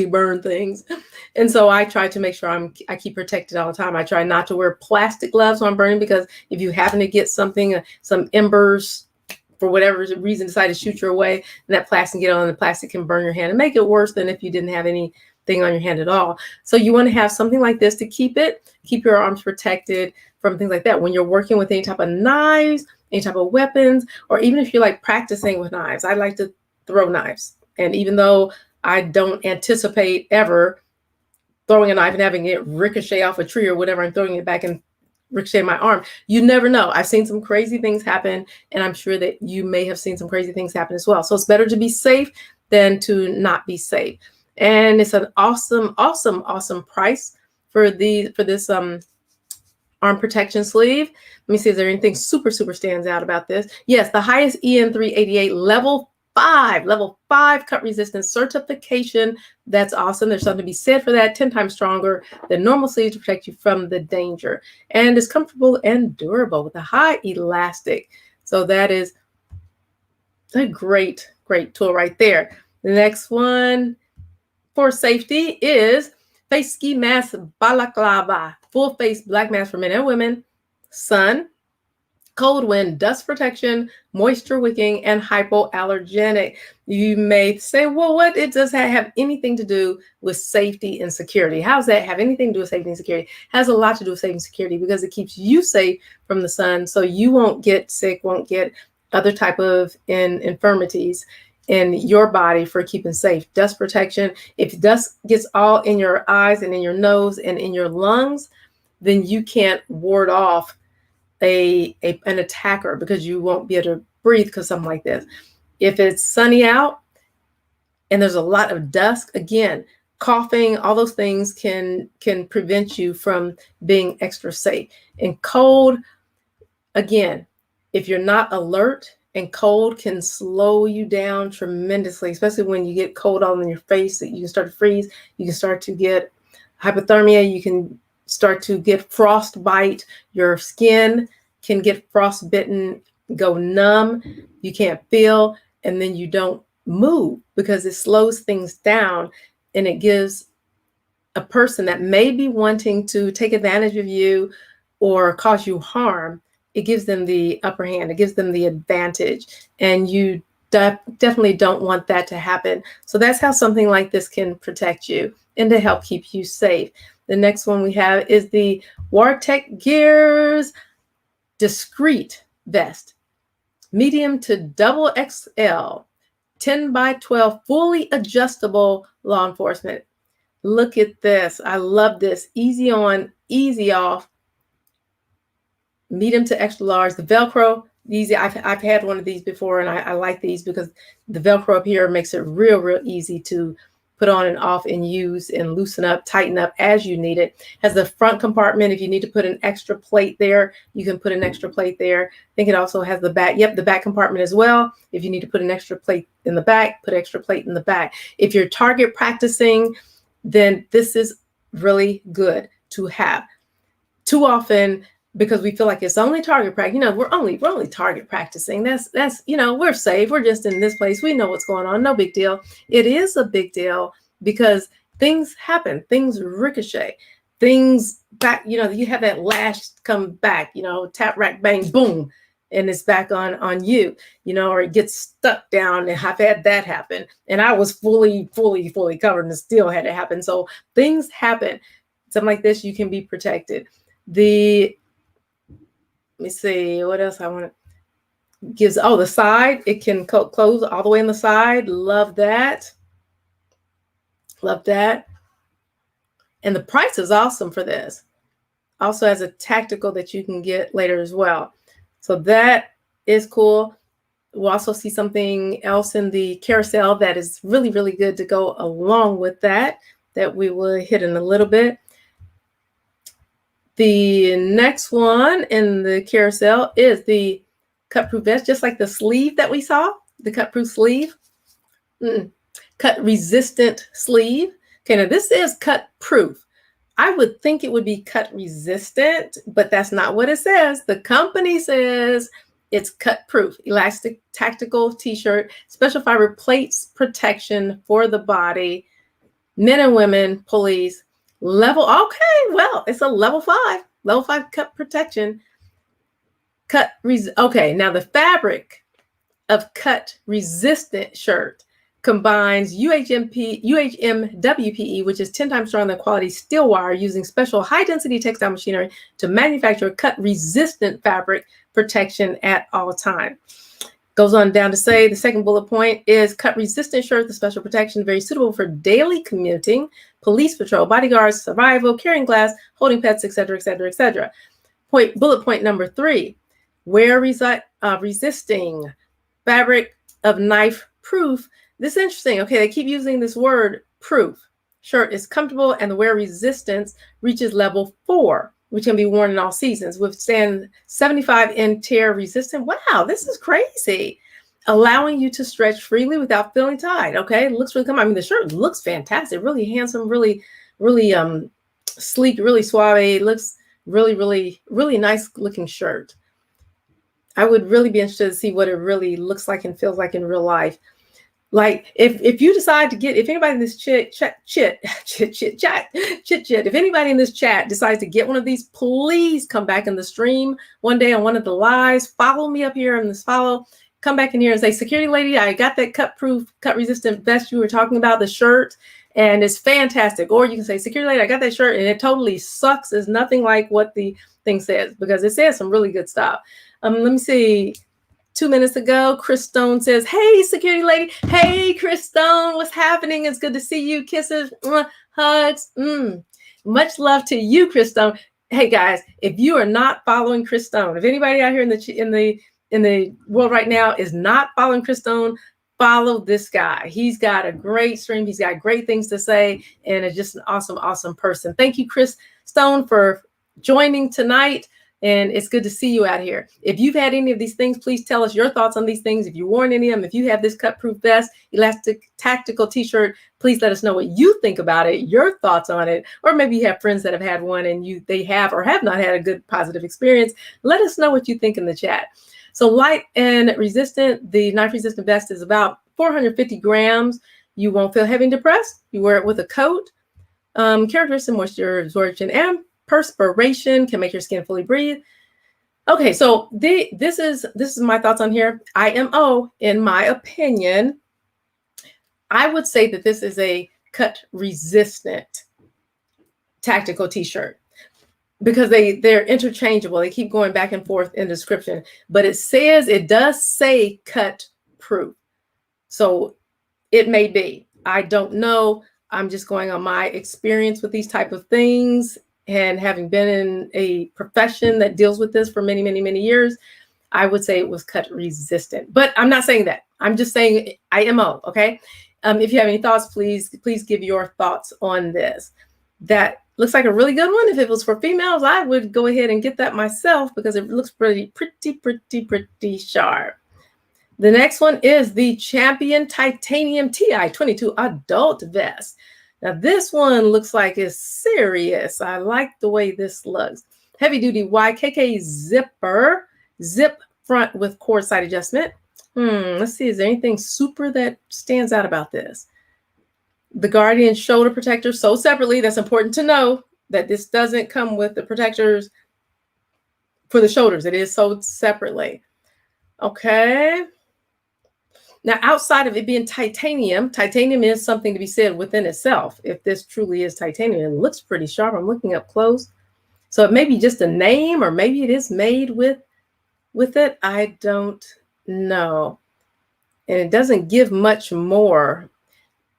A: burn things. And so I try to make sure I keep protected all the time. I try not to wear plastic gloves when I'm burning, because if you happen to get something, some embers, for whatever reason, decide to shoot your way, and that plastic get on, and the plastic can burn your hand and make it worse than if you didn't have anything on your hand at all. So you want to have something like this to keep your arms protected from things like that. When you're working with any type of knives, any type of weapons, or even if you're like practicing with knives. I like to throw knives. And even though I don't anticipate ever throwing a knife and having it ricochet off a tree or whatever, I'm throwing it back in ricochet my arm. You never know. I've seen some crazy things happen, and I'm sure that you may have seen some crazy things happen as well. So it's better to be safe than to not be safe. And it's an awesome, awesome, awesome price for this arm protection sleeve. Let me see, is there anything super, super stands out about this? Yes, the highest EN388 level 5 cut resistance certification. That's awesome. There's something to be said for that. 10 times stronger than normal sleeves to protect you from the danger. And it's comfortable and durable with a high elastic. So that is a great, great tool right there. The next one for safety is face ski mask balaclava, full face black mask for men and women, sun, cold wind, dust protection, moisture wicking, and hypoallergenic. You may say, well, what does that have anything to do with safety and security? How does that have anything to do with safety and security? It has a lot to do with safety and security because it keeps you safe from the sun, so you won't get sick, won't get other type of infirmities in your body for keeping safe. Dust protection. If dust gets all in your eyes and in your nose and in your lungs, then you can't ward off an attacker because you won't be able to breathe because something like this. If it's sunny out and there's a lot of dust, again, coughing, all those things can prevent you from being extra safe. And cold, again, if you're not alert, and cold can slow you down tremendously, especially when you get cold all in your face, that you can start to freeze, you can start to get hypothermia, you can start to get frostbite, your skin can get frostbitten, go numb, you can't feel, and then you don't move because it slows things down, and it gives a person that may be wanting to take advantage of you or cause you harm, it gives them the upper hand, it gives them the advantage, and you definitely don't want that to happen. So that's how something like this can protect you and to help keep you safe. The next one we have is the Wartech Gears Discreet Vest, medium to double XL, 10 by 12, fully adjustable law enforcement. Look at this. I love this. Easy on, easy off. Medium to extra large. The Velcro, easy. I've had one of these before, and I like these because the Velcro up here makes it real easy to put on and off and use and loosen up, tighten up as you need it. Has the front compartment. If you need to put an extra plate there, you can put an extra plate there. I think it also has the back. Yep, the back compartment as well. If you need to put an extra plate in the back, put extra plate in the back. If you're target practicing, then this is really good to have. Too often, because we feel like it's only target practice, we're only target practicing. That's we're safe. We're just in this place. We know what's going on. No big deal. It is a big deal because things happen. Things ricochet. Things back. You have that lash come back. Tap, rack, bang, boom, and it's back on you. Or it gets stuck down. And I've had that happen. And I was fully covered, and it still had to happen. So things happen. Something like this, you can be protected. Let me see what else I want to gives. Oh, the side, it can close all the way on the side. Love that. Love that. And the price is awesome for this. Also has a tactical that you can get later as well. So that is cool. We'll also see something else in the carousel that is really good to go along with that we will hit in a little bit. The next one in the carousel is the cut-proof vest, just like the sleeve that we saw, the cut-proof sleeve. Cut-resistant sleeve. Okay, now this is cut-proof. I would think it would be cut-resistant, but that's not what it says. The company says it's cut-proof. Elastic tactical t-shirt, special fiber plates protection for the body, men and women, police. Okay, well, it's a level 5 cut protection. Okay, now the fabric of cut resistant shirt combines UHMWPE, which is 10 times stronger than quality steel wire, using special high density textile machinery to manufacture cut resistant fabric protection at all times. Goes on down to say the second bullet point is cut resistant shirt, the special protection, very suitable for daily commuting, police patrol, bodyguards, survival, carrying glass, holding pets, etc., etc., etc. Bullet point number 3, wear resisting fabric of knife proof. This is interesting. Okay, they keep using this word proof. Shirt is comfortable and the wear resistance reaches level 4, which can be worn in all seasons. Withstand 75 in tear resistant. Wow, this is crazy. Allowing you to stretch freely without feeling tied. Okay, it looks really cool. I mean, the shirt looks fantastic, really handsome, really sleek, really suave. It looks really nice looking shirt. I would really be interested to see what it really looks like and feels like in real life. Like if you decide to get, if anybody in this chit, if anybody in this chat decides to get one of these, please come back in the stream one day on one of the lives. Follow me up here on this follow. Come back in here and say, security lady, I got that cut resistant vest you were talking about, the shirt, and it's fantastic. Or you can say, security lady, I got that shirt and it totally sucks. It's nothing like what the thing says, because it says some really good stuff. Let me see. 2 minutes ago, Chris Stone says, hey, security lady. Hey, Chris Stone, what's happening? It's good to see you. Kisses, hugs. Much love to you, Chris Stone. Hey, guys, if you are not following Chris Stone, if anybody out here in the world right now is not following Chris Stone, follow this guy. He's got a great stream. He's got great things to say, and is just an awesome person. Thank you, Chris Stone, for joining tonight. And it's good to see you out here. If you've had any of these things, please tell us your thoughts on these things. If you worn any of them, if you have this cut-proof vest, elastic tactical t-shirt, please let us know what you think about it, your thoughts on it. Or maybe you have friends that have had one and they have or have not had a good positive experience. Let us know what you think in the chat. So light and resistant, the knife resistant vest is about 450 grams. You won't feel heavy and depressed. You wear it with a coat. Characteristic moisture absorption and perspiration can make your skin fully breathe. Okay, so this is my thoughts on here. IMO, in my opinion, I would say that this is a cut resistant tactical t-shirt, because they're interchangeable. They keep going back and forth in description, but it does say cut proof. So it may be, I don't know. I'm just going on my experience with these type of things. And having been in a profession that deals with this for many years, I would say it was cut resistant. But I'm not saying that. I'm just saying IMO, okay? If you have any thoughts, please give your thoughts on this. That looks like a really good one. If it was for females, I would go ahead and get that myself, because it looks pretty sharp. The next one is the Champion Titanium TI-22 Adult Vest. Now this one looks like it's serious. I like the way this looks. Heavy duty YKK zipper, zip front with cord side adjustment. Let's see, is there anything super that stands out about this? The Guardian shoulder protector sold separately. That's important to know, that this doesn't come with the protectors for the shoulders. It is sold separately. Okay. Now, outside of it being titanium is something to be said within itself. If this truly is titanium, it looks pretty sharp. I'm looking up close. So it may be just a name, or maybe it is made with it. I don't know. And it doesn't give much more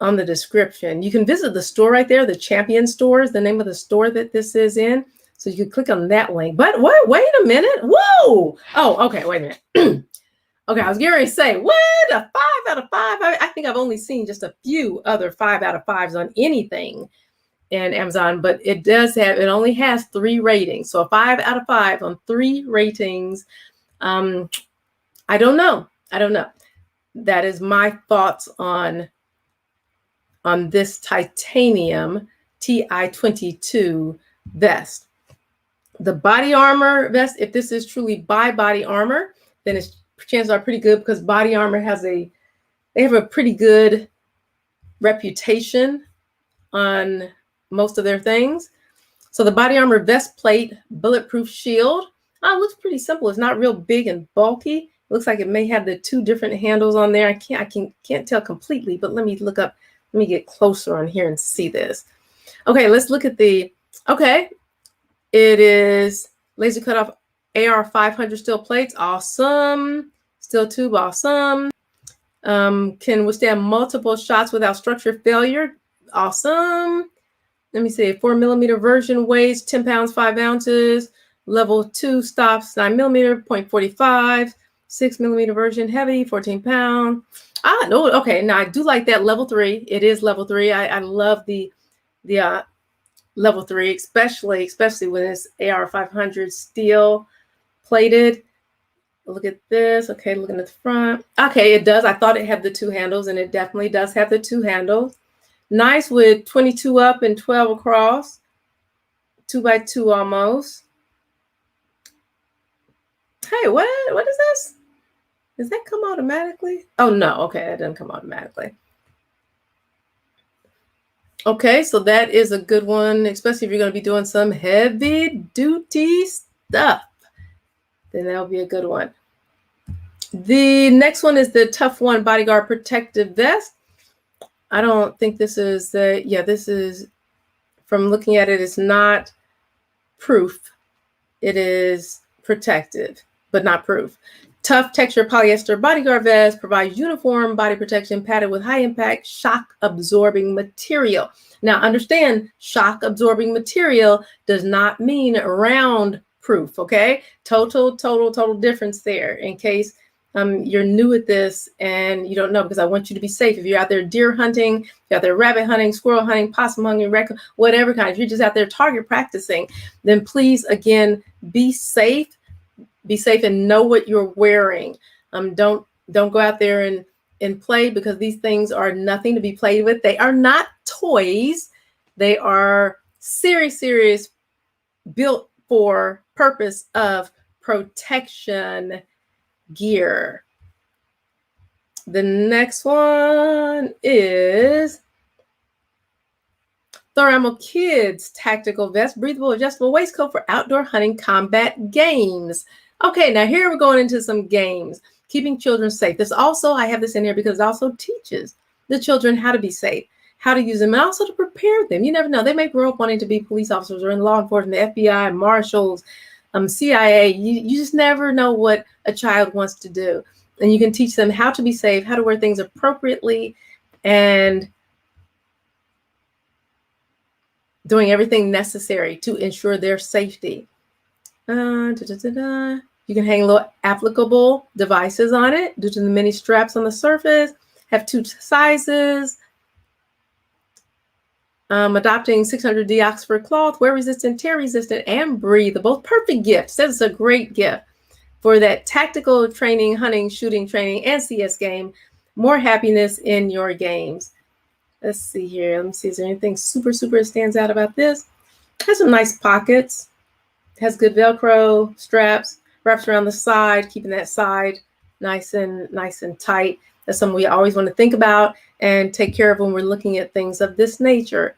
A: on the description. You can visit the store right there. The Champion store is the name of the store that this is in. So you can click on that link. But wait a minute. Whoa. Oh, okay. Wait a minute. Okay, I was getting ready to say, what? A 5 out of 5? I think I've only seen just a few other 5 out of 5s on anything in Amazon, but it only has 3 ratings. So a 5 out of 5 on 3 ratings. I don't know. That is my thoughts on this titanium TI-22 vest. The body armor vest, if this is truly by Body Armor, then its chances are pretty good, because Body Armor they have a pretty good reputation on most of their things. So the Body Armor vest plate bulletproof shield, it looks pretty simple. It's not real big and bulky. It looks like it may have the 2 different handles on there. I can't tell completely, but let me get closer on here and see this. Okay, let's look at it is laser cut off AR 500 steel plates. Awesome. Steel tube. Awesome. Can withstand multiple shots without structure failure. Awesome. Let me see. 4mm version weighs 10 pounds, 5 ounces. Level 2 stops 9mm, 0.45, 6mm version, heavy, 14 pound. No, okay. Now I do like that level 3. It is level 3. I love the level 3, especially when it's AR 500 steel plated. Look at this. Okay, looking at the front. Okay, it does. I thought it had the 2 handles, and it definitely does have the 2 handles. Nice with 22 up and 12 across. 2x2 almost. Hey, what is this? Does that come automatically? Oh, no. Okay, that doesn't come automatically. Okay, so that is a good one, especially if you're going to be doing some heavy duty stuff. Then that'll be a good one. The next one is the Tough One Bodyguard Protective Vest. I don't think this is this is, from looking at it, it's not proof. It is protective, but not proof. Tough texture polyester bodyguard vest provides uniform body protection padded with high impact shock absorbing material. Now understand, shock absorbing material does not mean round proof, okay? Total difference there, in case you're new at this and you don't know, because I want you to be safe. If you're out there deer hunting, if you're out there rabbit hunting, squirrel hunting, possum hunting, whatever kind, if you're just out there target practicing, then please, again, be safe. Be safe and know what you're wearing. Don't go out there and play, because these things are nothing to be played with. They are not toys. They are serious, built for purpose of protection gear. The next one is Thermal Kids Tactical Vest, breathable, adjustable waistcoat for outdoor hunting combat games. Okay, now here we're going into some games, keeping children safe. This also, I have this in here because it also teaches the children how to be safe, how to use them, and also to prepare them. You never know. They may grow up wanting to be police officers or in law enforcement, the FBI, marshals, CIA. You just never know what a child wants to do. And you can teach them how to be safe, how to wear things appropriately, and doing everything necessary to ensure their safety. You can hang little applicable devices on it due to the many straps on the surface. Have 2 sizes. Adopting 600D Oxford cloth, wear resistant, tear resistant, and breathable. Perfect gift. Says it's a great gift for that tactical training, hunting, shooting training, and CS game. More happiness in your games. Let's see here. Let me see. Is there anything super stands out about this? Has some nice pockets. Has good Velcro straps. Wraps around the side, keeping that side nice and tight. That's something we always want to think about and take care of when we're looking at things of this nature.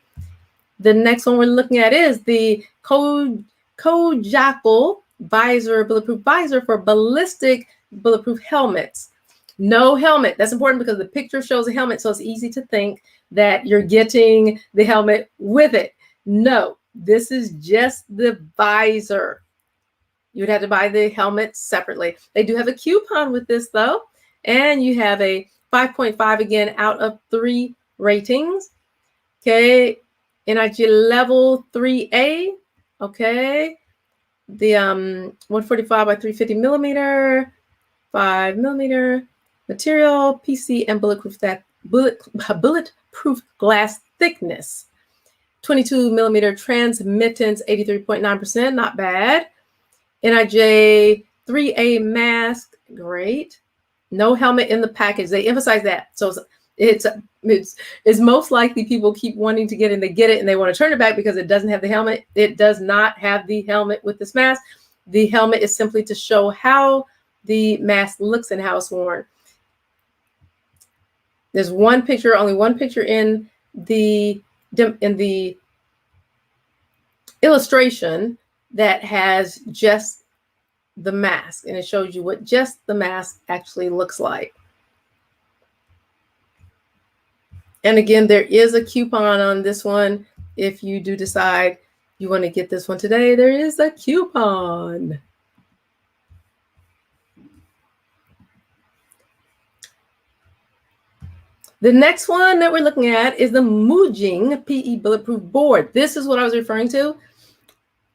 A: The next one we're looking at is the Kojackal visor, bulletproof visor for ballistic bulletproof helmets. No helmet. That's important because the picture shows a helmet, so it's easy to think that you're getting the helmet with it. No, this is just the visor. You'd have to buy the helmet separately. They do have a coupon with this though, and you have a 5.5 again out of 3 ratings. Okay, NIG level 3A. Okay, the 145 by 350 millimeter, 5mm material, PC, and bulletproof glass thickness. 22mm transmittance, 83.9%, not bad. NIJ 3A mask, great. No helmet in the package. They emphasize that. So it's most likely people keep wanting to get in, they get it and they want to turn it back because it doesn't have the helmet. It does not have the helmet with this mask. The helmet is simply to show how the mask looks and how it's worn. There's only one picture in the illustration that has just the mask, and it shows you what just the mask actually looks like. And again, there is a coupon on this one. If you do decide you want to get this one today, there is a coupon. The next one that we're looking at is the Mujing PE Bulletproof Board. This is what I was referring to.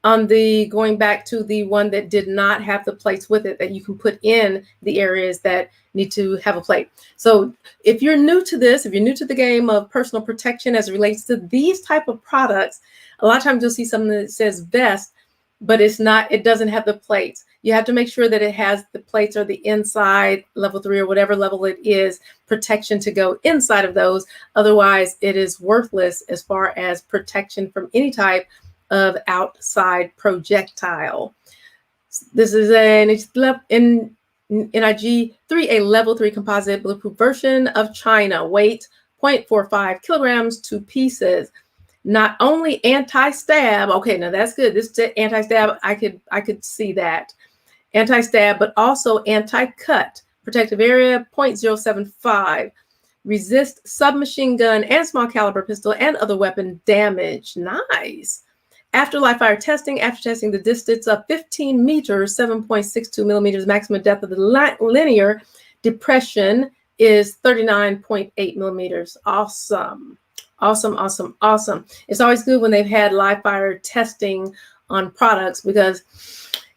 A: on the going back to the one that did not have the plates with it that you can put in the areas that need to have a plate. So if you're new to this, if you're new to the game of personal protection as it relates to these type of products, a lot of times you'll see something that says vest, but it doesn't have the plates. You have to make sure that it has the plates or the inside level 3 or whatever level it is, protection to go inside of those. Otherwise, it is worthless as far as protection from any type of outside projectile. This is an NIG 3, a level 3 composite bulletproof version of China, weight 0.45 kilograms, 2 pieces. Not only anti-stab, okay, now that's good. This anti-stab, I could see that. Anti-stab, but also anti-cut. Protective area 0.075. Resist submachine gun and small caliber pistol and other weapon damage. Nice. After live fire testing, the distance of 15 meters, 7.62 millimeters, maximum depth of the linear depression is 39.8 millimeters. Awesome. Awesome, awesome, awesome. It's always good when they've had live fire testing on products, because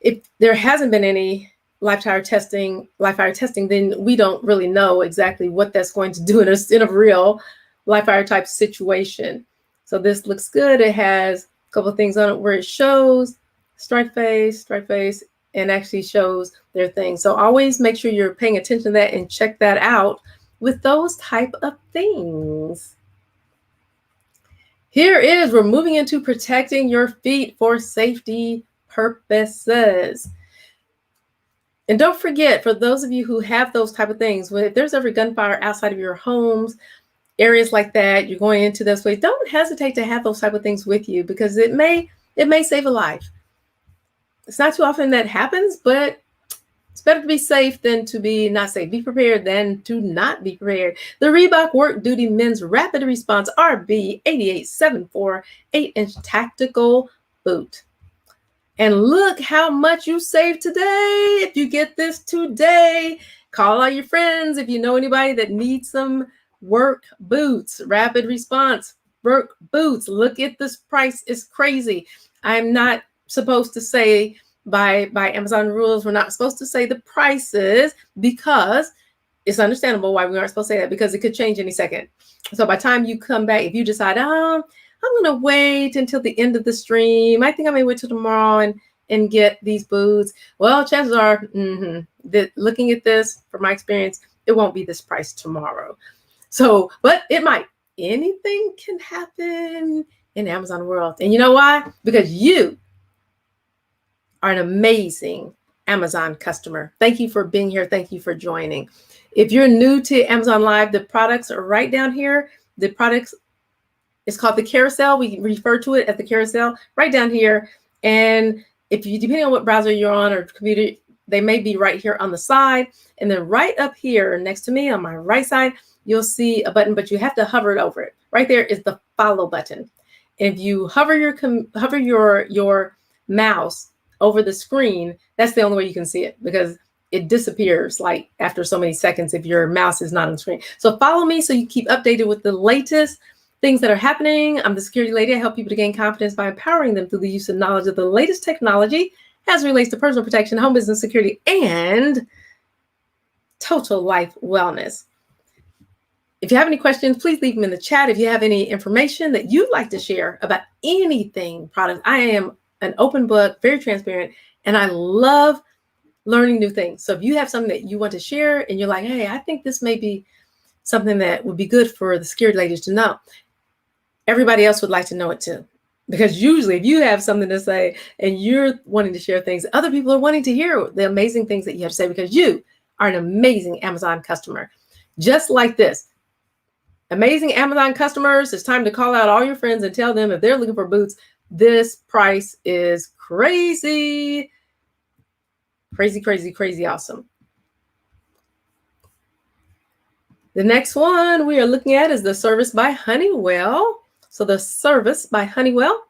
A: if there hasn't been any live fire testing, then we don't really know exactly what that's going to do in a real live fire type situation. So this looks good. It has a couple of things on it where it shows strike face, and actually shows their thing. So always make sure you're paying attention to that and check that out with those type of things. We're moving into protecting your feet for safety purposes. And don't forget, for those of you who have those type of things, if there's ever gunfire outside of your homes, areas like that, you're going into this way, don't hesitate to have those type of things with you, because it may save a life. It's not too often that happens, but it's better to be safe than to be not safe. Be prepared than to not be prepared. The Reebok Work Duty Men's Rapid Response RB 8874 8-inch tactical boot. And look how much you save today if you get this today. Call all your friends if you know anybody that needs some work boots, rapid response work boots. Look at this price. It's crazy. I'm not supposed to say, by Amazon rules, we're not supposed to say the prices, because it's understandable why we aren't supposed to say that, because it could change any second. So by the time you come back, if you decide, I'm going to wait until the end of the stream, I think I may wait till tomorrow and get these boots. Well, chances are that looking at this, from my experience, it won't be this price tomorrow. So, but it might. Anything can happen in Amazon world. And you know why? Because you are an amazing Amazon customer. Thank you for being here. Thank you for joining. If you're new to Amazon Live, the products are right down here. The products, it's called the carousel. We refer to it as the carousel right down here. And if you, depending on what browser you're on or computer, they may be right here on the side. And then right up here next to me on my right side, you'll see a button, but you have to hover it over it. Right there is the follow button. If you hover your mouse over the screen, that's the only way you can see it, because it disappears like after so many seconds if your mouse is not on the screen. So follow me so you keep updated with the latest things that are happening. I'm the security lady. I help people to gain confidence by empowering them through the use of knowledge of the latest technology as it relates to personal protection, home business security, and total life wellness. If you have any questions, please leave them in the chat. If you have any information that you'd like to share about anything product, I am an open book, very transparent, and I love learning new things. So if you have something that you want to share and you're like, hey, I think this may be something that would be good for the security ladies to know, everybody else would like to know it too. Because usually if you have something to say and you're wanting to share things, other people are wanting to hear the amazing things that you have to say, because you are an amazing Amazon customer. Just like this. Amazing Amazon customers, it's time to call out all your friends and tell them if they're looking for boots, this price is crazy. Crazy, crazy, crazy awesome. The next one we are looking at is the Service by Honeywell. So the Service by Honeywell,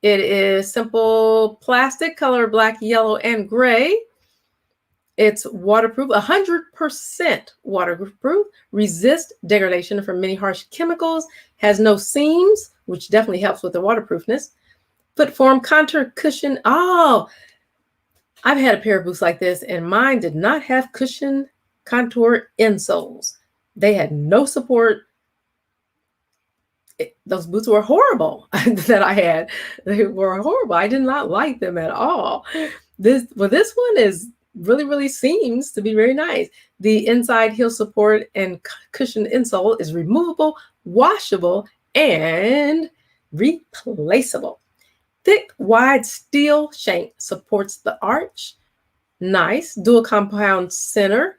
A: it is simple plastic, color black, yellow, and gray. It's waterproof, 100% waterproof, resist degradation from many harsh chemicals, has no seams, which definitely helps with the waterproofness. Foot form contour cushion. Oh, I've had a pair of boots like this, and mine did not have cushion contour insoles. They had no support. Those boots were horrible that I had. They were horrible. I did not like them at all. This one is really seems to be very nice. The inside heel support and cushion insole is removable, washable, and replaceable. Thick, wide steel shank supports the arch. Nice. Dual compound center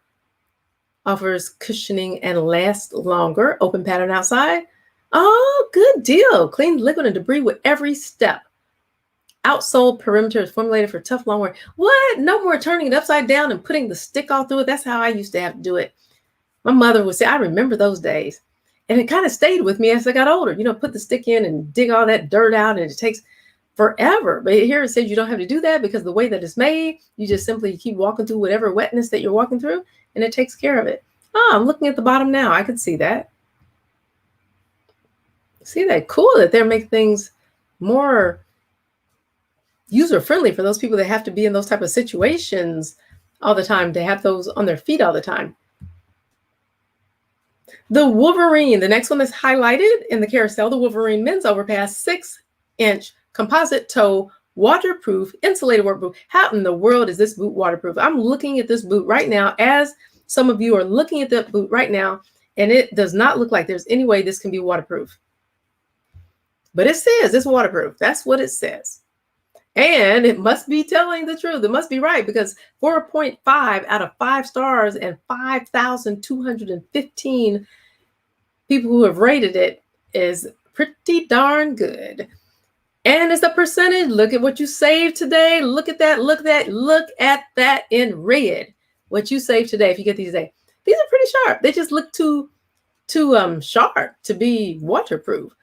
A: offers cushioning and lasts longer. Open pattern outside. Oh, good deal. Clean liquid and debris with every step. Outsole perimeter is formulated for tough long wear. What? No more turning it upside down and putting the stick all through it. That's how I used to have to do it. My mother would say, I remember those days. And it kind of stayed with me as I got older. Put the stick in and dig all that dirt out, and it takes forever. But here it says you don't have to do that because the way that it's made, you just simply keep walking through whatever wetness that you're walking through, and it takes care of it. Oh, I'm looking at the bottom now. I can see that. See that? Cool that they're making things more user-friendly for those people that have to be in those type of situations all the time. They have those on their feet all the time. The Wolverine, the next one that's highlighted in the carousel, the Wolverine men's overpass 6-inch composite toe, waterproof, insulated work boot. How in the world is this boot waterproof? I'm looking at this boot right now, as some of you are looking at that boot right now, and it does not look like there's any way this can be waterproof. But it says it's waterproof. That's what it says. And it must be telling the truth. It must be right, because 4.5 out of 5 stars and 5,215 people who have rated it is pretty darn good. And it's a percentage. Look at what you saved today. Look at that. Look at that in red. What you saved today if you get these today. These are pretty sharp. They just look too sharp to be waterproof.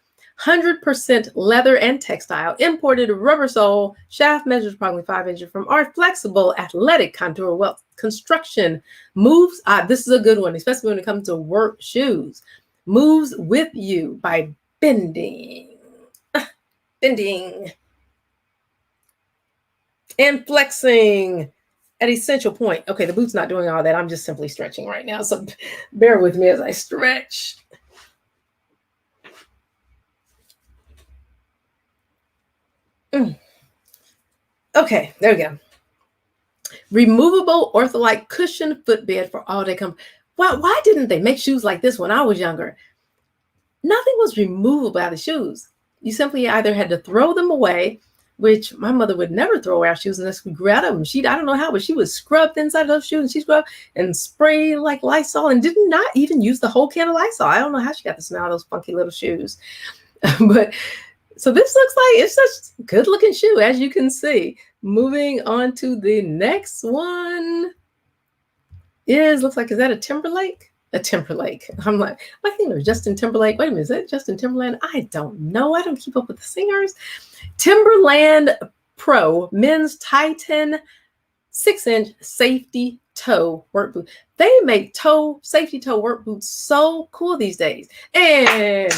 A: 100% leather and textile, imported rubber sole, shaft measures probably 5 inches from art, flexible, athletic contour, well, construction, moves. This is a good one, especially when it comes to work shoes. Moves with you by bending, and flexing at essential point. Okay, the boot's not doing all that. I'm just simply stretching right now, so bear with me as I stretch. Okay, there we go. Removable ortholite cushion footbed for all day comfort. Well, why didn't they make shoes like this when I was younger? Nothing was removable out of shoes. You simply either had to throw them away, which my mother would never throw away our shoes unless we grew out of them. I don't know how, but she would scrub the inside of those shoes, and she scrubbed and spray like Lysol, and did not even use the whole can of Lysol. I don't know how she got the smell of those funky little shoes. But so this looks like it's such a good looking shoe, as you can see. Moving on to the next one looks like, is that a Timberlake? A Timberlake. I'm like, I think it was Justin Timberlake. Wait a minute, is that Justin Timberland? I don't know. I don't keep up with the singers. Timberland Pro Men's Titan 6-inch safety toe work boot. They make safety toe work boots so cool these days. And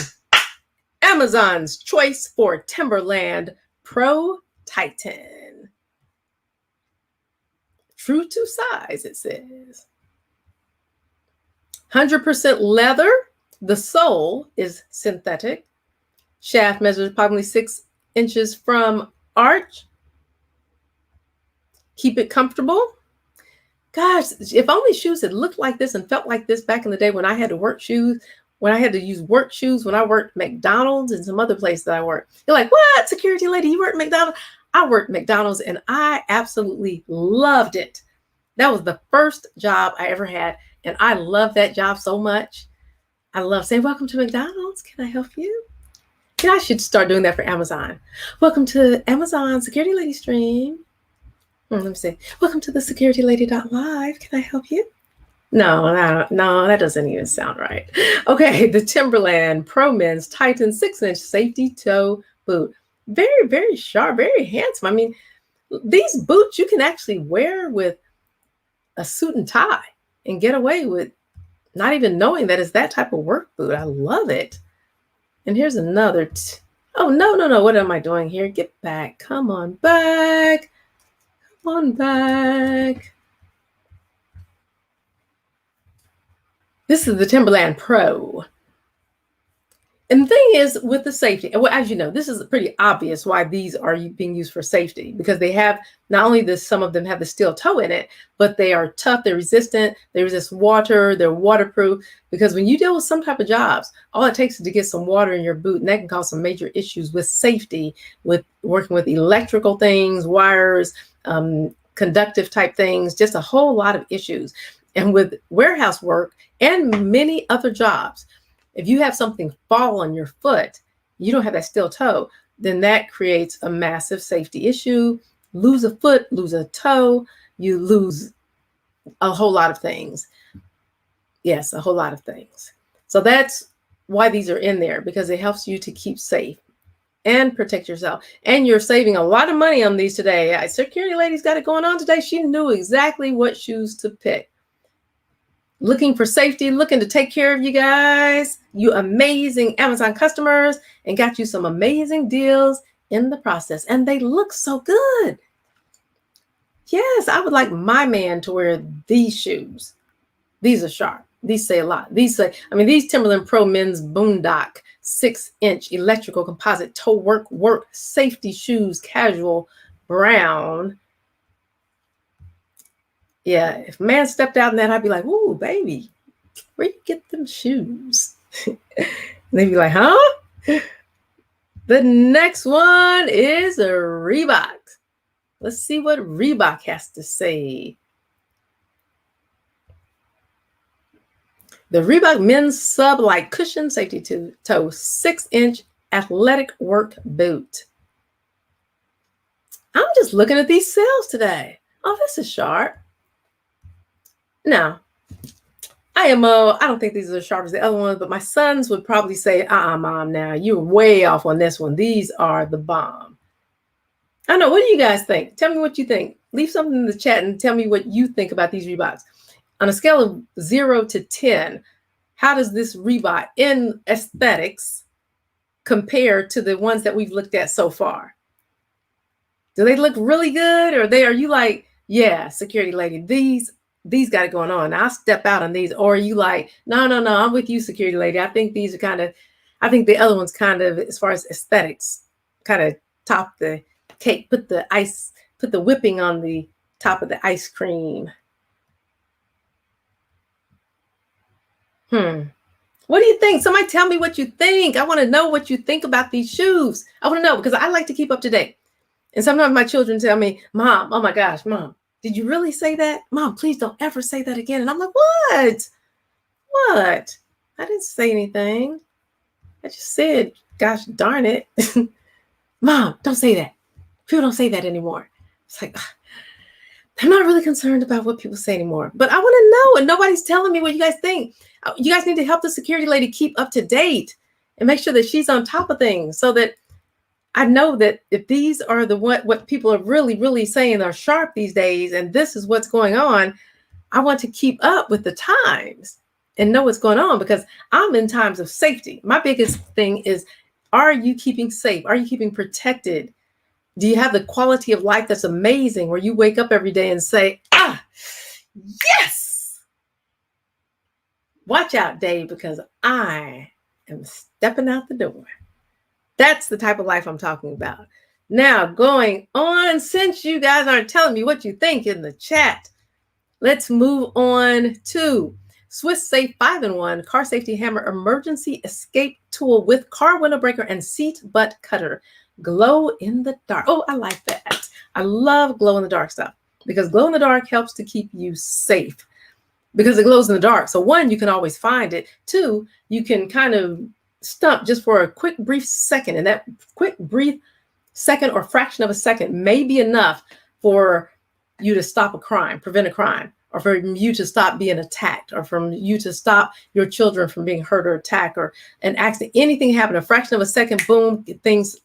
A: Amazon's choice for Timberland Pro Titan. True to size, it says. 100% leather. The sole is synthetic. Shaft measures probably 6 inches from arch. Keep it comfortable. Gosh, if only shoes had looked like this and felt like this back in the day when I had to work shoes, when I had to use work shoes, when I worked McDonald's and some other places that I worked. You're like, what, security lady, you work McDonald's? I worked McDonald's and I absolutely loved it. That was the first job I ever had. And I love that job so much. I love saying, welcome to McDonald's. Can I help you? And I should start doing that for Amazon. Welcome to Amazon Security Lady Stream. Let me see. Welcome to the securitylady.live. Can I help you? No, that doesn't even sound right. Okay, the Timberland Pro Men's Titan 6-inch safety toe boot. Very, very sharp, very handsome. I mean, these boots you can actually wear with a suit and tie and get away with not even knowing that it's that type of work boot. I love it. And here's another. Oh, no, no, no. What am I doing here? Get back. Come on back. Come on back. This is the Timberland Pro. And the thing is with the safety, well, as you know, this is pretty obvious why these are being used for safety, because they have not only this, some of them have the steel toe in it, but they are tough, they're resistant, they resist water, they're waterproof. Because when you deal with some type of jobs, all it takes is to get some water in your boot, and that can cause some major issues with safety, with working with electrical things, wires, conductive type things, just a whole lot of issues. And with warehouse work and many other jobs, if you have something fall on your foot, you don't have that steel toe, then that creates a massive safety issue. Lose a foot, lose a toe, you lose a whole lot of things. Yes, a whole lot of things. So that's why these are in there, because it helps you to keep safe and protect yourself. And you're saving a lot of money on these today. Security lady's got it going on today. She knew exactly what shoes to pick. Looking for safety, looking to take care of you guys, you amazing Amazon customers, and got you some amazing deals in the process. And they look so good. Yes, I would like my man to wear these shoes. These are sharp. These say a lot. These Timberland Pro Men's Boondock 6-inch electrical composite toe work safety shoes, casual brown. Yeah, if a man stepped out in that, I'd be like, ooh, baby, where you get them shoes? And they'd be like, huh? The next one is a Reebok. Let's see what Reebok has to say. The Reebok Men's Sub-Light Cushion Safety Toe 6-inch athletic work boot. I'm just looking at these sales today. Oh, this is sharp. Now, I don't think these are as sharp as the other ones, but my sons would probably say, Mom, now you're way off on this one. These are the bomb. I don't know. What do you guys think? Tell me what you think. Leave something in the chat and tell me what you think about these Reeboks. On a scale of 0 to 10, how does this Reebok in aesthetics compare to the ones that we've looked at so far? Do they look really good? Or are you like, yeah, security lady, these got it going on. I'll step out on these. Or are you like, no, I'm with you, security lady. I think these are I think the other ones kind of, as far as aesthetics, kind of top the cake, put the whipping on the top of the ice cream. What do you think? Somebody tell me what you think. I want to know what you think about these shoes. I want to know, because I like to keep up to date. And sometimes my children tell me, Mom, oh my gosh, Mom, did you really say that? Mom, please don't ever say that again. And I'm like, what? What? I didn't say anything. I just said, gosh darn it. Mom, don't say that. People don't say that anymore. It's like, I'm not really concerned about what people say anymore, but I want to know, and nobody's telling me what you guys think. You guys need to help the security lady keep up to date and make sure that she's on top of things, so that I know that if these are what people are really, really saying are sharp these days, and this is what's going on, I want to keep up with the times and know what's going on, because I'm in times of safety. My biggest thing is, are you keeping safe? Are you keeping protected? Do you have the quality of life that's amazing, where you wake up every day and say, yes, watch out, Dave, because I am stepping out the door. That's the type of life I'm talking about. Now, going on, since you guys aren't telling me what you think in the chat, let's move on to Swiss Safe 5-in-1 Car Safety Hammer Emergency Escape Tool with car window breaker and seat butt cutter. Glow in the dark. Oh, I like that. I love glow in the dark stuff, because glow in the dark helps to keep you safe, because it glows in the dark. So 1, you can always find it. 2, you can kind of stump just for a quick, brief second. And that quick, brief second or fraction of a second may be enough for you to stop a crime, prevent a crime, or for you to stop being attacked, or from you to stop your children from being hurt or attacked, or an accident. Anything happen, a fraction of a second, boom, things.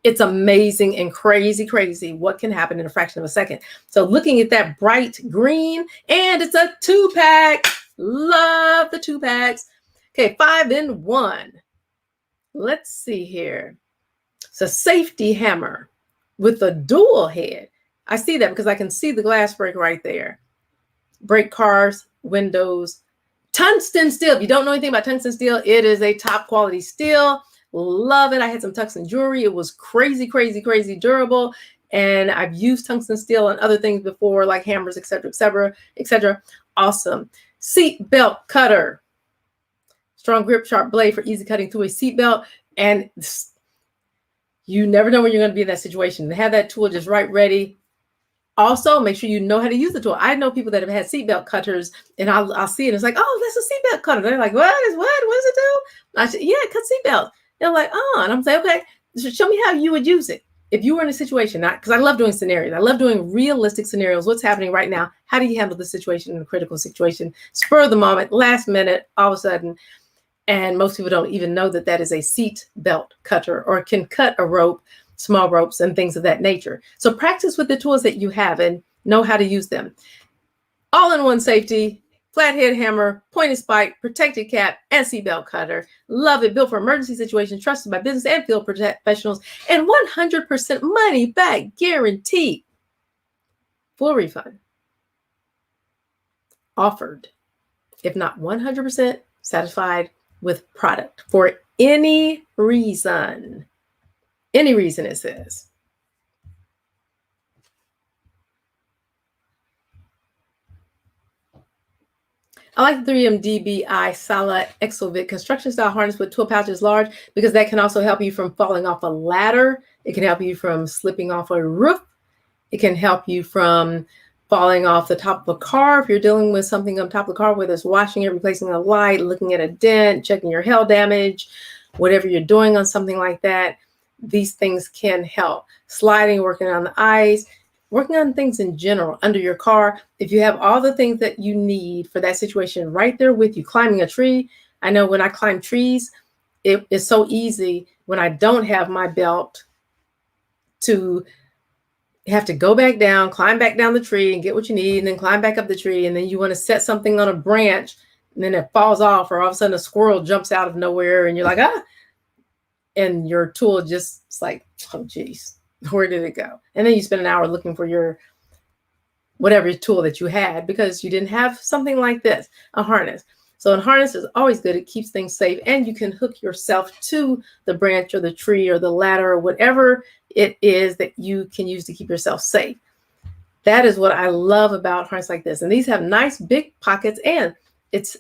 A: It's amazing and crazy what can happen in a fraction of a second. So looking at that bright green, and it's a 2-pack. Love the 2-packs. Okay, 5-in-1. Let's see here. It's a safety hammer with a dual head. I see that because I can see the glass break right there. Break cars, windows, tungsten steel. If you don't know anything about tungsten steel, it is a top quality steel. Love it. I had some tungsten jewelry. It was crazy, crazy, crazy durable. And I've used tungsten steel on other things before, like hammers, et cetera, et cetera, et cetera. Awesome. Seat belt cutter. Strong grip, sharp blade for easy cutting through a seat belt. And you never know when you're going to be in that situation. To have that tool just right ready. Also, make sure you know how to use the tool. I know people that have had seatbelt cutters, and I'll see it. It's like, oh, that's a seatbelt cutter. They're like, what? What does it do? I said, yeah, it cuts seatbelts. They're like, oh, and I'm saying, okay, so show me how you would use it. If you were in a situation, not because I love doing scenarios. I love doing realistic scenarios. What's happening right now? How do you handle the situation in a critical situation? Spur of the moment, last minute, all of a sudden. And most people don't even know that that is a seat belt cutter or can cut a rope, small ropes and things of that nature. So practice with the tools that you have and know how to use them. All-in-one safety, flathead hammer, pointed spike, protected cap, and seatbelt cutter. Love it. Built for emergency situations, trusted by business and field professionals, and 100% money back guaranteed. Full refund. Offered, if not 100% satisfied with product for any reason. Any reason, it says. I like the 3M DBI Sala Exovit construction style harness with 12 pouches large because that can also help you from falling off a ladder. It can help you from slipping off a roof. It can help you from falling off the top of a car if you're dealing with something on top of the car, whether it's washing it, replacing a light, looking at a dent, checking your hail damage, whatever you're doing on something like that. These things can help. Sliding, working on the ice, working on things in general under your car. If you have all the things that you need for that situation right there with you, climbing a tree. I know when I climb trees, it is so easy when I don't have my belt to have to go back down, climb back down the tree and get what you need, and then climb back up the tree. And then you want to set something on a branch and then it falls off, or all of a sudden a squirrel jumps out of nowhere and you're like, ah, and your tool just, it's like, oh, geez, where did it go? And then you spend an hour looking for your whatever tool that you had because you didn't have something like this, a harness. So a harness is always good. It keeps things safe, and you can hook yourself to the branch or the tree or the ladder or whatever it is that you can use to keep yourself safe. That is what I love about harness like this. And these have nice big pockets, and it's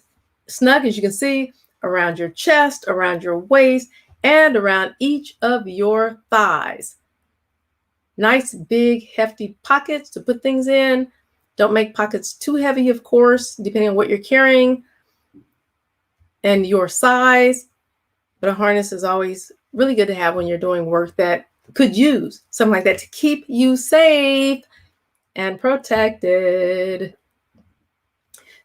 A: snug, as you can see, around your chest, around your waist, and around each of your thighs. Nice, big, hefty pockets to put things in. Don't make pockets too heavy, of course, depending on what you're carrying and your size. But a harness is always really good to have when you're doing work that could use something like that to keep you safe and protected.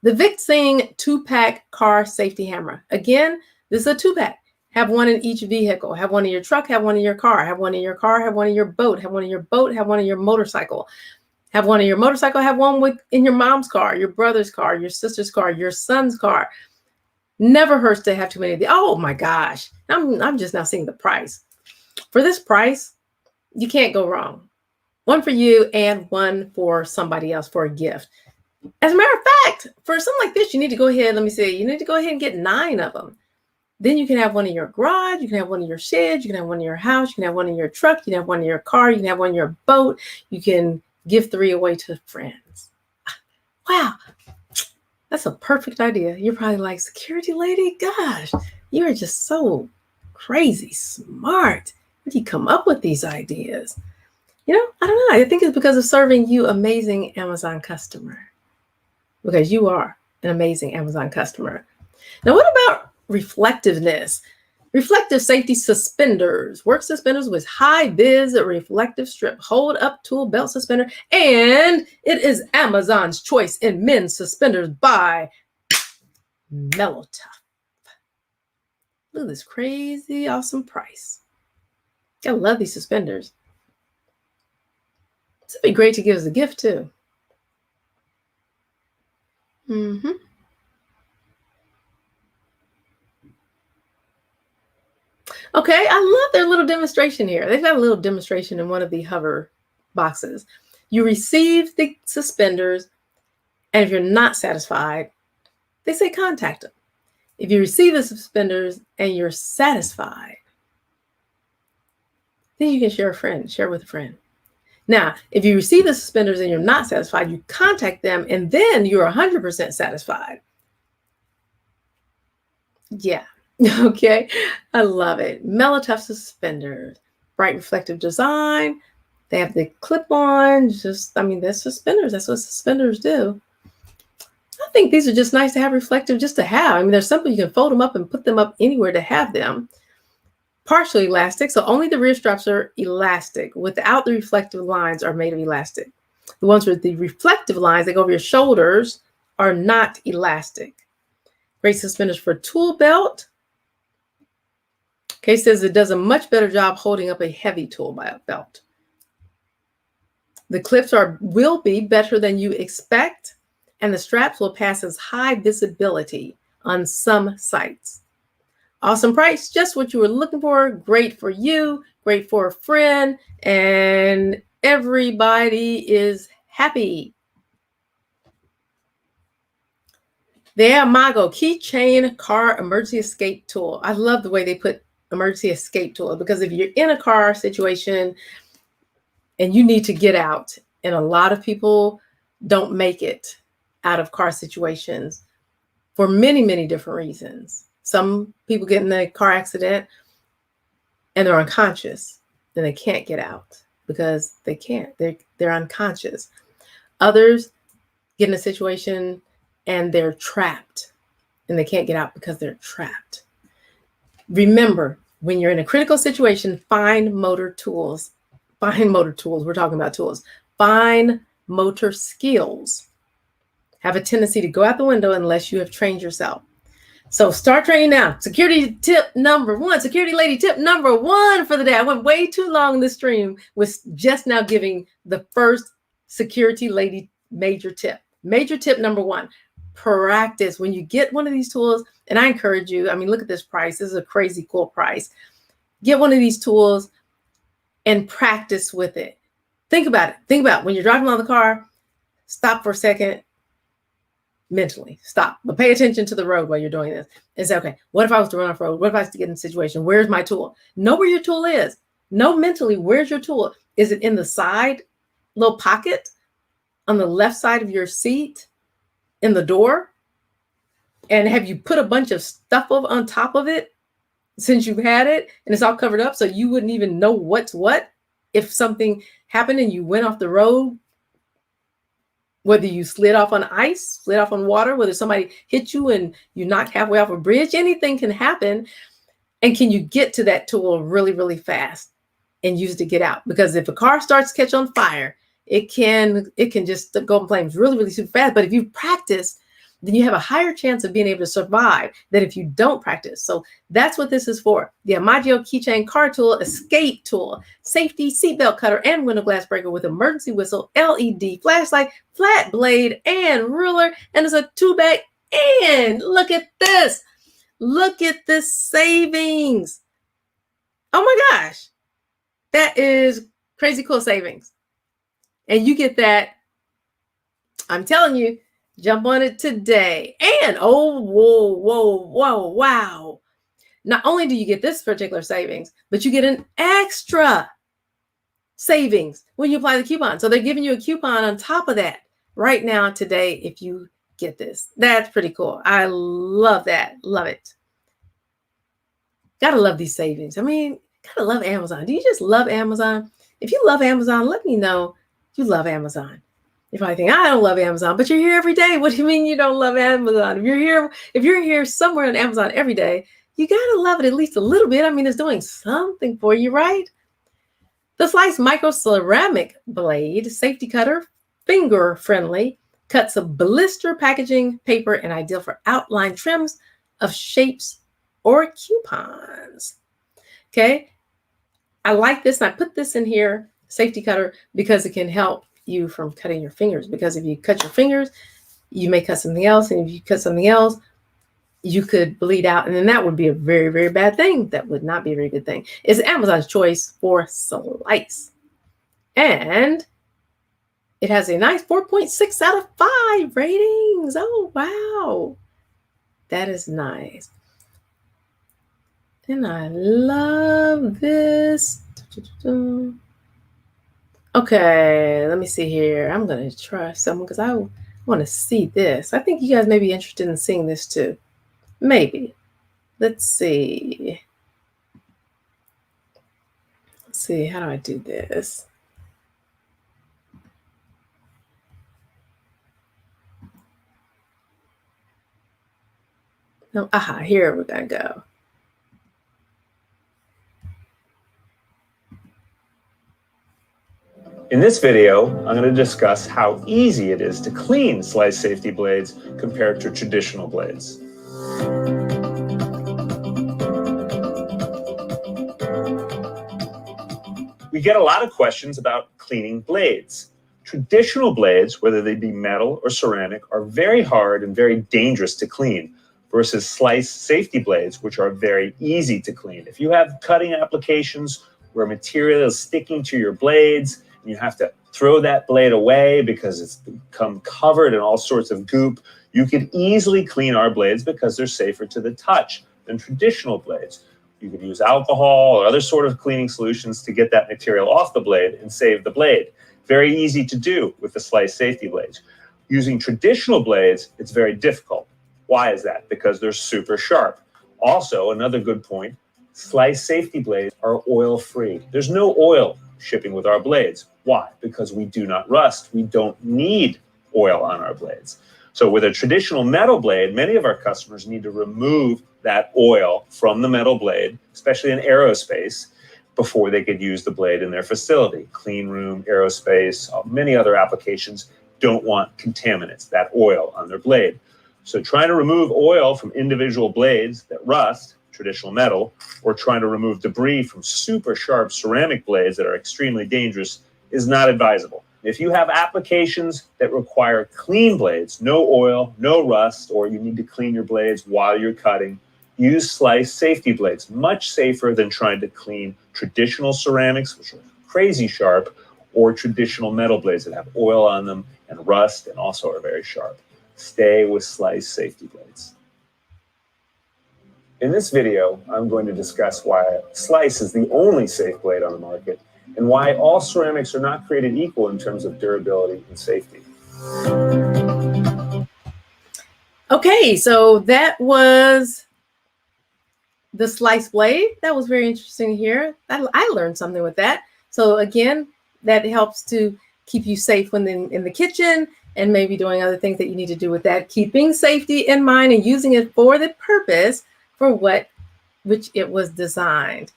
A: The Vixing 2-pack car safety hammer. Again, this is a 2-pack. Have one in each vehicle. Have one in your truck, have one in your car. Have one in your car, have one in your boat. Have one in your boat, have one in your motorcycle. Have one in your motorcycle, have one in your mom's car, your brother's car, your sister's car, your son's car. Never hurts to have too many of these. Oh my gosh. I'm just now seeing the price. For this price, you can't go wrong. One for you and one for somebody else for a gift. As a matter of fact, for something like this, you need to go ahead, let me see, you need to go ahead and get 9 of them. Then you can have one in your garage, you can have one in your shed, you can have one in your house, you can have one in your truck, you can have one in your car, you can have one in your boat, you can give 3 away to friends. Wow, that's a perfect idea. You're probably like, security lady, gosh, you're just so crazy smart. Where do you come up with these ideas? You know, I don't know. I think it's because of serving you amazing Amazon customer. Because you are an amazing Amazon customer. Now, what about reflectiveness? Reflective safety suspenders. Work suspenders with high vis reflective strip. Hold up tool belt suspender. And it is Amazon's choice in men's suspenders by Mellow-Tough. Look at this crazy awesome price. I love these suspenders. This would be great to give as a gift too. Okay, I love their little demonstration here. They've got a little demonstration in one of the hover boxes. You receive the suspenders, and if you're not satisfied, they say contact them. If you receive the suspenders and you're satisfied, then you can share with a friend. Now, if you receive the suspenders and you're not satisfied, you contact them and then you're 100% satisfied. Yeah. Okay. I love it. Melatough suspenders, bright reflective design. They have the clip-on. They're suspenders. That's what suspenders do. I think these are just nice to have, reflective, just to have. I mean, there's something you can fold them up and put them up anywhere to have them. Partially elastic, so only the rear straps are elastic. Without the reflective lines are made of elastic. The ones with the reflective lines that go over your shoulders are not elastic. Great suspenders for tool belt. Okay, says it does a much better job holding up a heavy tool belt. The clips will be better than you expect, and the straps will pass as high visibility on some sites. Awesome price, just what you were looking for. Great for you, great for a friend, and everybody is happy. The Amago keychain car emergency escape tool. I love the way they put emergency escape tool, because if you're in a car situation and you need to get out, and a lot of people don't make it out of car situations for many, many different reasons. Some people get in a car accident and they're unconscious and they can't get out because they can't. They're unconscious. Others get in a situation and they're trapped and they can't get out because they're trapped. Remember, when you're in a critical situation, fine motor tools. Fine motor tools. We're talking about tools. Fine motor skills have a tendency to go out the window unless you have trained yourself. So start training now. Security tip number one. Security lady tip number one for the day. I went way too long in the stream with just now giving the first security lady major tip. Major tip number one, practice. When you get one of these tools, and I encourage you, look at this price. This is a crazy cool price. Get one of these tools and practice with it. Think about it. Think about when you're driving along the car, stop for a second. Mentally stop, but pay attention to the road while you're doing this and say, okay, what if I was to run off road? What if I was to get in a situation? Where's my tool? Know where your tool is. Know mentally, where's your tool? Is it in the side little pocket on the left side of your seat, in the door? And have you put a bunch of stuff on top of it since you've had it and it's all covered up so you wouldn't even know what's what if something happened and you went off the road? Whether you slid off on ice, slid off on water, whether somebody hit you and you knocked halfway off a bridge, anything can happen. And can you get to that tool really, really fast and use it to get out? Because if a car starts to catch on fire, it can just go in flames really, really super fast. But if you practice, then you have a higher chance of being able to survive than if you don't practice. So that's what this is for. The Amago keychain car tool, escape tool, safety, seatbelt cutter, and window glass breaker with emergency whistle, LED, flashlight, flat blade, and ruler. And it's a 2-bag. And look at this. Look at this savings. Oh my gosh. That is crazy cool savings. And you get that, I'm telling you, jump on it today. And wow. Not only do you get this particular savings, but you get an extra savings when you apply the coupon. So they're giving you a coupon on top of that right now today if you get this. That's pretty cool. I love that. Love it. Gotta love these savings. Gotta love Amazon. Do you just love Amazon? If you love Amazon, let me know you love Amazon. You probably think, I don't love Amazon, but you're here every day. What do you mean you don't love Amazon? If you're here somewhere on Amazon every day, you got to love it at least a little bit. It's doing something for you, right? The Slice Micro Ceramic Blade Safety Cutter, finger friendly, cuts of blister packaging paper and ideal for outline trims of shapes or coupons. Okay. I like this. And I put this in here, safety cutter, because it can help you from cutting your fingers. Because if you cut your fingers, you may cut something else. And if you cut something else, you could bleed out, and then that would be a very, very bad thing. That would not be a very good thing. It's Amazon's choice for slice. And it has a nice 4.6 out of 5 ratings. Oh, wow. That is nice. And I love this. Okay, let me see here. I'm going to try some because I want to see this. I think you guys may be interested in seeing this too. Maybe. Let's see. Let's see. How do I do this? No, aha, here we're going to go.
B: In this video, I'm going to discuss how easy it is to clean slice safety blades compared to traditional blades. We get a lot of questions about cleaning blades. Traditional blades, whether they be metal or ceramic, are very hard and very dangerous to clean versus slice safety blades, which are very easy to clean. If you have cutting applications where material is sticking to your blades, you have to throw that blade away because it's become covered in all sorts of goop, you could easily clean our blades because they're safer to the touch than traditional blades. You could use alcohol or other sort of cleaning solutions to get that material off the blade and save the blade. Very easy to do with the slice safety blades. Using traditional blades, it's very difficult. Why is that? Because they're super sharp. Also, another good point, slice safety blades are oil-free. There's no oil shipping with our blades. Why? Because we do not rust. We don't need oil on our blades. So with a traditional metal blade, many of our customers need to remove that oil from the metal blade, especially in aerospace, before they could use the blade in their facility. Clean room, aerospace, many other applications don't want contaminants, that oil on their blade. So trying to remove oil from individual blades that rust, traditional metal, or trying to remove debris from super sharp ceramic blades that are extremely dangerous is not advisable. If you have applications that require clean blades, no oil, no rust, or you need to clean your blades while you're cutting, use slice safety blades. Much safer than trying to clean traditional ceramics, which are crazy sharp, or traditional metal blades that have oil on them and rust and also are very sharp. Stay with slice safety blades. In this video, I'm going to discuss why slice is the only safe blade on the market and why all ceramics are not created equal in terms of durability and safety.
A: Okay, so that was the slice blade. That was very interesting here. I learned something with that. So again, that helps to keep you safe when in the kitchen and maybe doing other things that you need to do with that, keeping safety in mind and using it for the purpose for which it was designed.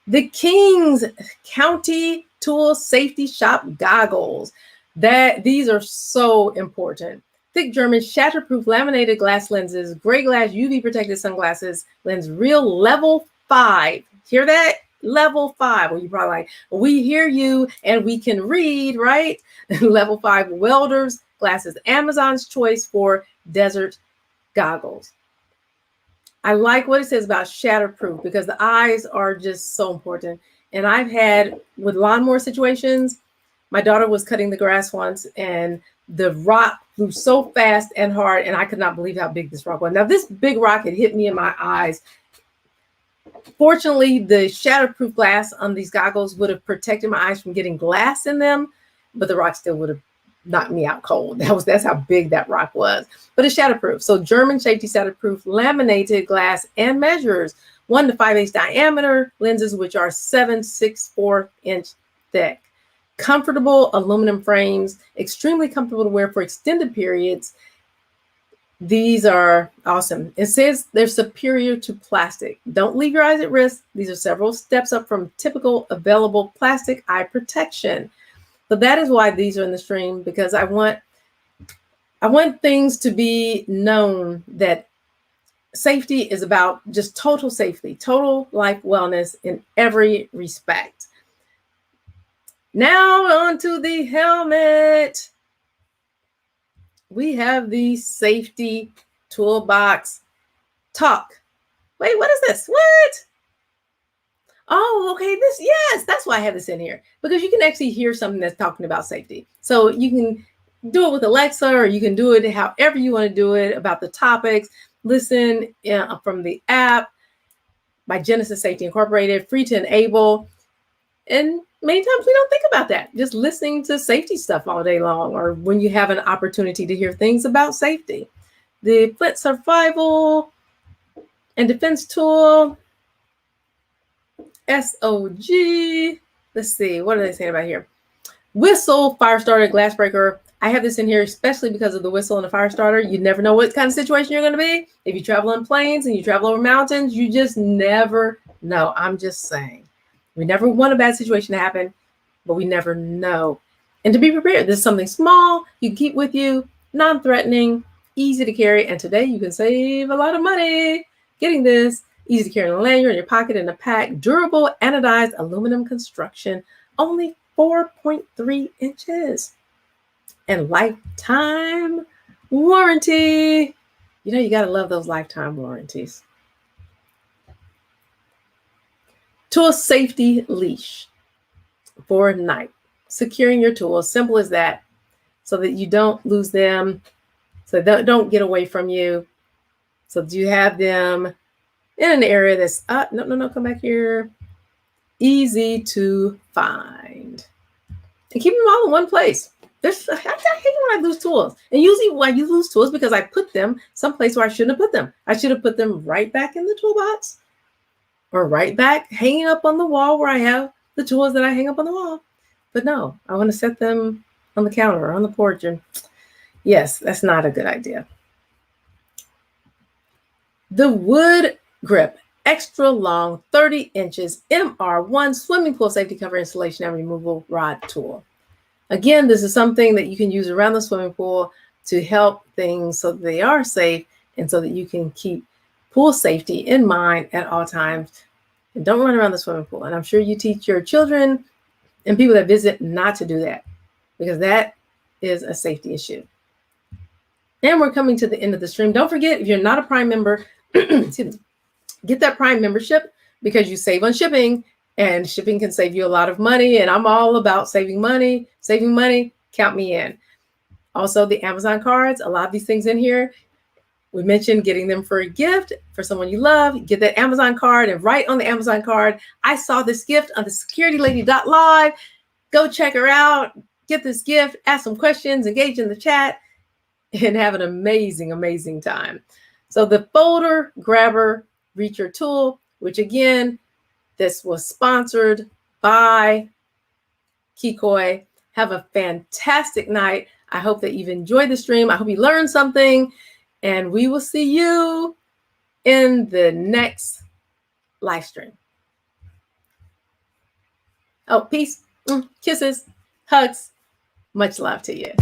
A: The King's County Tool Safety Shop goggles. These are so important. Thick German shatterproof laminated glass lenses, gray glass UV protected sunglasses, lens real level 5. Hear that? Level 5. Well, you're probably like, we hear you and we can read, right? Level 5 welders glasses. Amazon's choice for desert goggles. I like what it says about shatterproof because the eyes are just so important. And I've had with lawnmower situations, my daughter was cutting the grass once and the rock flew so fast and hard and I could not believe how big this rock was. Now this big rock had hit me in my eyes. Fortunately, the shatterproof glass on these goggles would have protected my eyes from getting glass in them, but the rock still would have knocked me out cold. That's how big that rock was. But it's shatterproof. So German safety shatterproof laminated glass and measures 1 to 5/8 diameter lenses, which are 7/64 inch thick. Comfortable aluminum frames, extremely comfortable to wear for extended periods. These are awesome. It says they're superior to plastic. Don't leave your eyes at risk. These are several steps up from typical available plastic eye protection. But that is why these are in the stream, because I want things to be known that safety is about just total safety, total life wellness in every respect. Now on to the helmet. We have the safety toolbox talk. Wait, what is this? What? Oh, okay. Yes, that's why I have this in here, because you can actually hear something that's talking about safety. So you can do it with Alexa, or you can do it however you want to do it about the topics. Listen from the app by Genesis Safety Incorporated, free to enable. And many times we don't think about that. Just listening to safety stuff all day long, or when you have an opportunity to hear things about safety. The Flint Survival and Defense Tool, SOG. Let's see, what are they saying about here? Whistle, fire starter, glass breaker. I have this in here especially because of the whistle and the fire starter. You never know what kind of situation you're going to be. If you travel on planes and you travel over mountains, you just never know. I'm just saying. We never want a bad situation to happen, but we never know. And to be prepared, this is something small you can keep with you, non-threatening, easy to carry. And today you can save a lot of money getting this. Easy to carry in a lanyard, in your pocket, in a pack. Durable anodized aluminum construction. Only 4.3 inches. And lifetime warranty. You know, you got to love those lifetime warranties. Tool safety leash for night. Securing your tools, simple as that, so that you don't lose them, so they don't get away from you. So that you have them in an area that's, no, come back here. Easy to find. And keep them all in one place. I hate when I lose tools. And usually when I lose tools because I put them someplace where I shouldn't have put them. I should have put them right back in the toolbox, or right back hanging up on the wall where I have the tools that I hang up on the wall. But no, I want to set them on the counter or on the porch. And yes, that's not a good idea. The wood grip, extra long, 30 inches, MR1 swimming pool safety cover installation and removal rod tool. Again, this is something that you can use around the swimming pool to help things so that they are safe and so that you can keep pool safety in mind at all times. And don't run around the swimming pool. And I'm sure you teach your children and people that visit not to do that, because that is a safety issue. And we're coming to the end of the stream. Don't forget, if you're not a Prime member, get that Prime membership, because you save on shipping, and shipping can save you a lot of money. And I'm all about saving money. Count me in. Also, the Amazon cards, a lot of these things in here. We mentioned getting them for a gift for someone you love. Get that Amazon card, and write on the Amazon card, I saw this gift on the securitylady.live. Go check her out. Get this gift. Ask some questions. Engage in the chat. And have an amazing, amazing time. So the folder grabber reacher tool, which again, this was sponsored by Kikoi. Have a fantastic night. I hope that you've enjoyed the stream. I hope you learned something. And we will see you in the next live stream. Oh, peace, kisses, hugs. Much love to you.